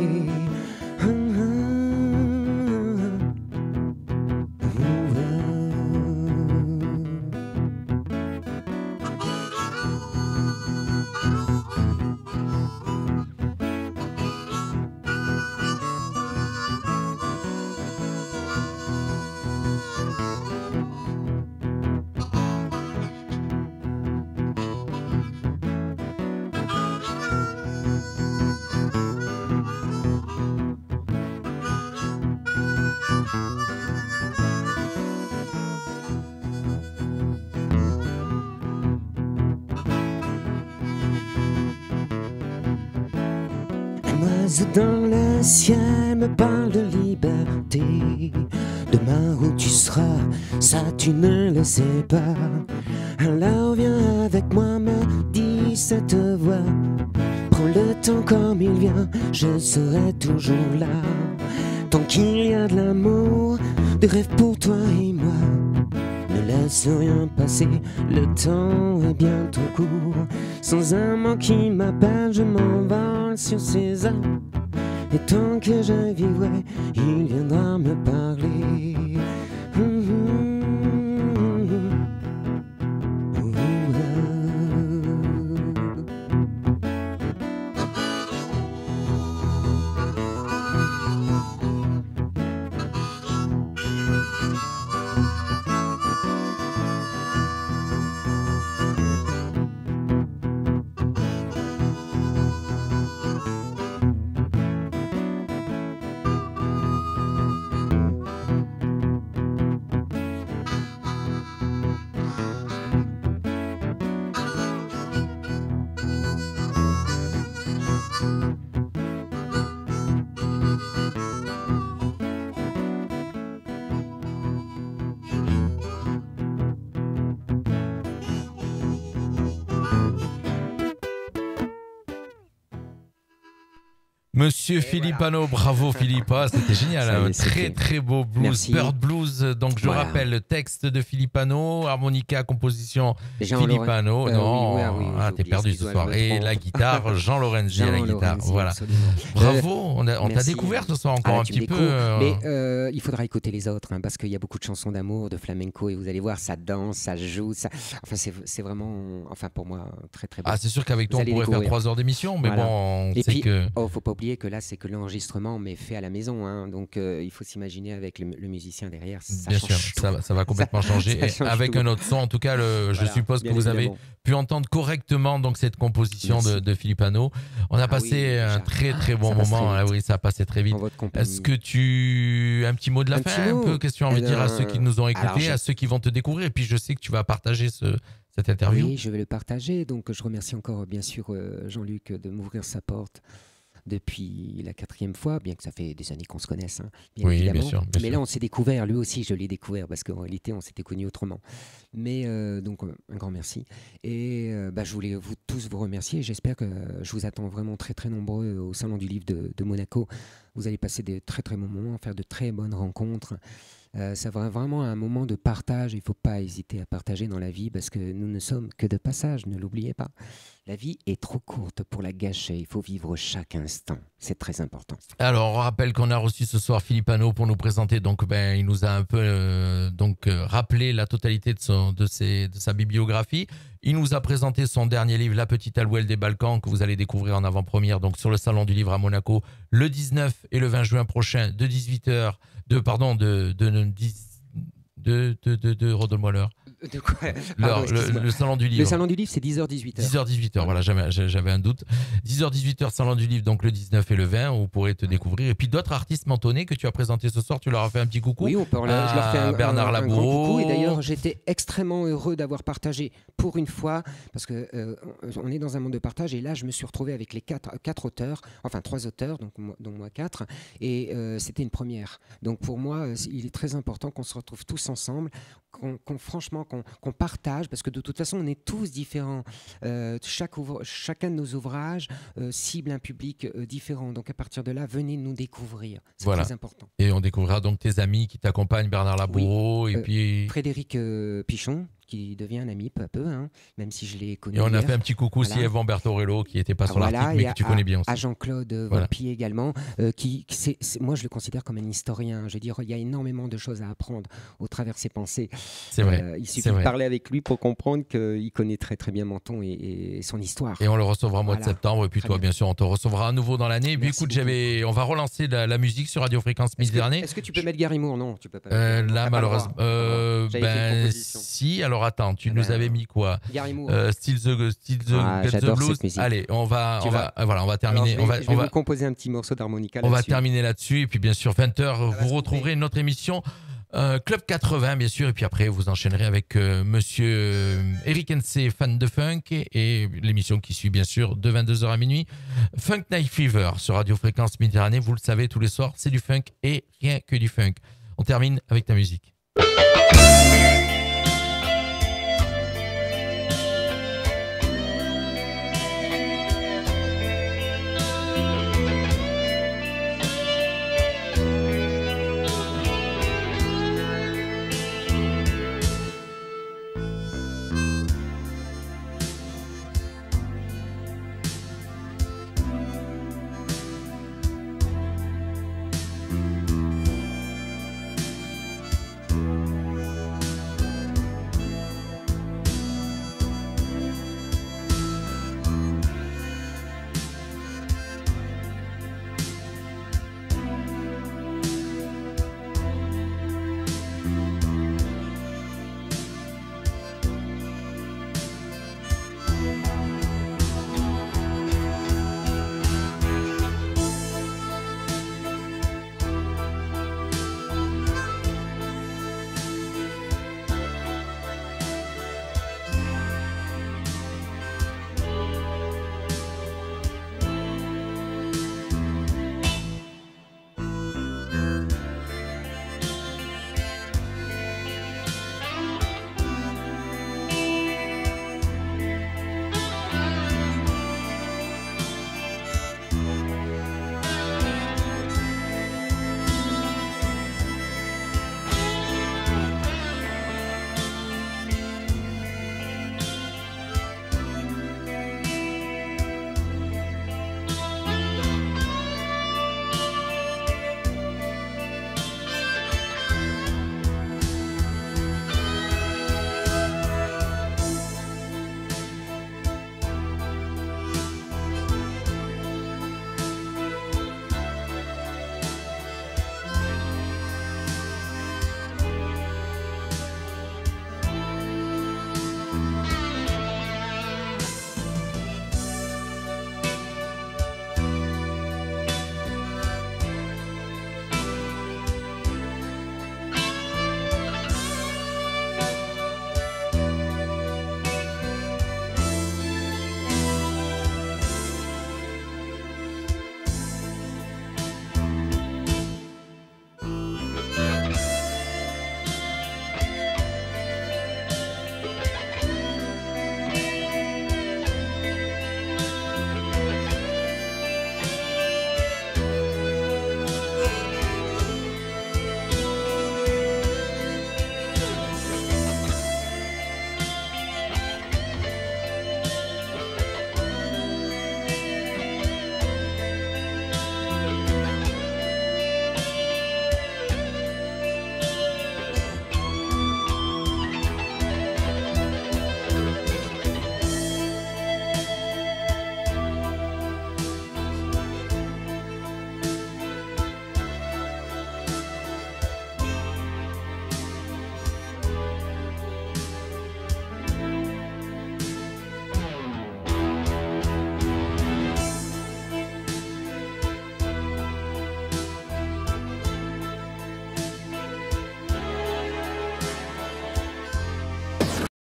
Dans le ciel me parle de liberté. Demain où tu seras, ça tu ne le sais pas. Alors viens avec moi, me dit cette voix. Prends le temps comme il vient, je serai toujours là. Tant qu'il y a de l'amour, des rêves pour toi et moi. Ne laisse rien passer, le temps est bien trop court. Sans un mot qui m'appelle, je m'envole sur ses ailes. Et tant que je vivrai, il viendra me parler. Monsieur Philippe Hanot, bravo Philippe, c'était génial, un très beau blues, Merci. Bird Blues, donc je rappelle le texte de Philippe Hanot, harmonica, composition Philippe Hanot, t'es perdu ce soir, et la guitare Jean Lorenzi à la guitare, voilà. Absolument. Bravo, on t'a découvert ce soir encore un petit peu. Mais il faudra écouter les autres, parce qu'il y a beaucoup de chansons d'amour, de flamenco, et vous allez voir, ça danse, ça joue, enfin c'est vraiment, pour moi, très très beau. Ah, c'est sûr qu'avec toi on pourrait faire 3 heures d'émission, mais voilà. Bon, et puis, que... faut pas oublier que là c'est que l'enregistrement mais fait à la maison, donc il faut s'imaginer avec le musicien derrière, ça bien change sûr, tout. ça va complètement changer, change avec tout. un autre son, en tout cas je suppose que vous avez pu entendre correctement donc cette composition de Philippe Hanot. On a passé un très très bon moment. Ah oui, ça a passé très vite. Est-ce que tu un petit mot de la fin, un peu, qu'est-ce que tu as envie de dire à ceux qui nous ont écoutés, à ceux qui vont te découvrir, et puis je sais que tu vas partager cette interview. Oui, je vais le partager. Donc je remercie encore bien sûr Jean-Luc de m'ouvrir sa porte depuis la 4e fois, bien que ça fait des années qu'on se connaisse, hein, bien évidemment. Bien sûr, mais là, on s'est découvert, lui aussi, je l'ai découvert, parce qu'en réalité, on s'était connus autrement. Mais donc, un grand merci. Et je voulais tous vous remercier. J'espère que je vous attends vraiment très, très nombreux au Salon du Livre de Monaco. Vous allez passer des très, très bons moments, faire de très bonnes rencontres. Ça va vraiment un moment de partage. Il ne faut pas hésiter à partager dans la vie parce que nous ne sommes que de passage, ne l'oubliez pas. La vie est trop courte pour la gâcher. Il faut vivre chaque instant. C'est très important. Alors, on rappelle qu'on a reçu ce soir Philippe Hanot pour nous présenter. Donc, il nous a un peu rappelé la totalité de sa bibliographie. Il nous a présenté son dernier livre, La Petite Alouette des Balkans, que vous allez découvrir en avant-première donc sur le Salon du Livre à Monaco le 19 et le 20 juin prochain de 18h. Redonne-moi l'heure. De quoi? Le Salon du Livre. Le Salon du Livre, c'est 10h-18h. 10h-18h, voilà, j'avais un doute. 10h-18h, Salon du Livre, donc le 19 et le 20, où vous pourrez te découvrir. Et puis d'autres artistes mentonnais que tu as présentés ce soir, tu leur as fait un petit coucou. Oui, je leur fais Bernard un grand Laboureau. coucou. Et d'ailleurs, j'étais extrêmement heureux d'avoir partagé pour une fois, parce qu'on est dans un monde de partage. Et là, je me suis retrouvé avec les 4 auteurs, enfin 3 auteurs, dont moi 4. Et c'était une première. Donc pour moi, il est très important qu'on se retrouve tous ensemble, qu'on partage, parce que de toute façon, on est tous différents. Chacun de nos ouvrages cible un public différent. Donc à partir de là, venez nous découvrir. C'est très important. Et on découvrira donc tes amis qui t'accompagnent, Bernard Laboureau, et puis Frédéric Pichon, qui devient un ami peu à peu, hein, même si je l'ai connu. Et on hier. A fait un petit coucou aussi à Evan Bertorello, qui n'était pas sur l'article, mais que tu connais bien aussi. À Jean-Claude Volpi également, moi je le considère comme un historien. Je veux dire, il y a énormément de choses à apprendre au travers de ses pensées. C'est vrai. Il suffit de parler avec lui pour comprendre qu'il connaît très très bien Menton et son histoire. Et on le recevra au mois de septembre. Et puis toi, bien sûr, on te recevra à nouveau dans l'année. Et puis écoute, on va relancer la musique sur Radio Fréquence Méditerranée. Est-ce que tu peux mettre Gary Moore? Non, tu peux pas. Là, malheureusement. Si, alors attends, tu nous avais mis quoi? Gary Moore. Still the Blues. Allez, on va terminer. Alors, je vais vous composer un petit morceau d'harmonica. On va terminer là-dessus. Et puis bien sûr, 20h, vous retrouverez notre émission Club 80, bien sûr. Et puis après, vous enchaînerez avec monsieur Eric N.C., fan de funk. Et l'émission qui suit, bien sûr, de 22h à minuit. Funk Night Fever sur Radio Fréquence Méditerranée. Vous le savez, tous les soirs, c'est du funk et rien que du funk. On termine avec ta musique.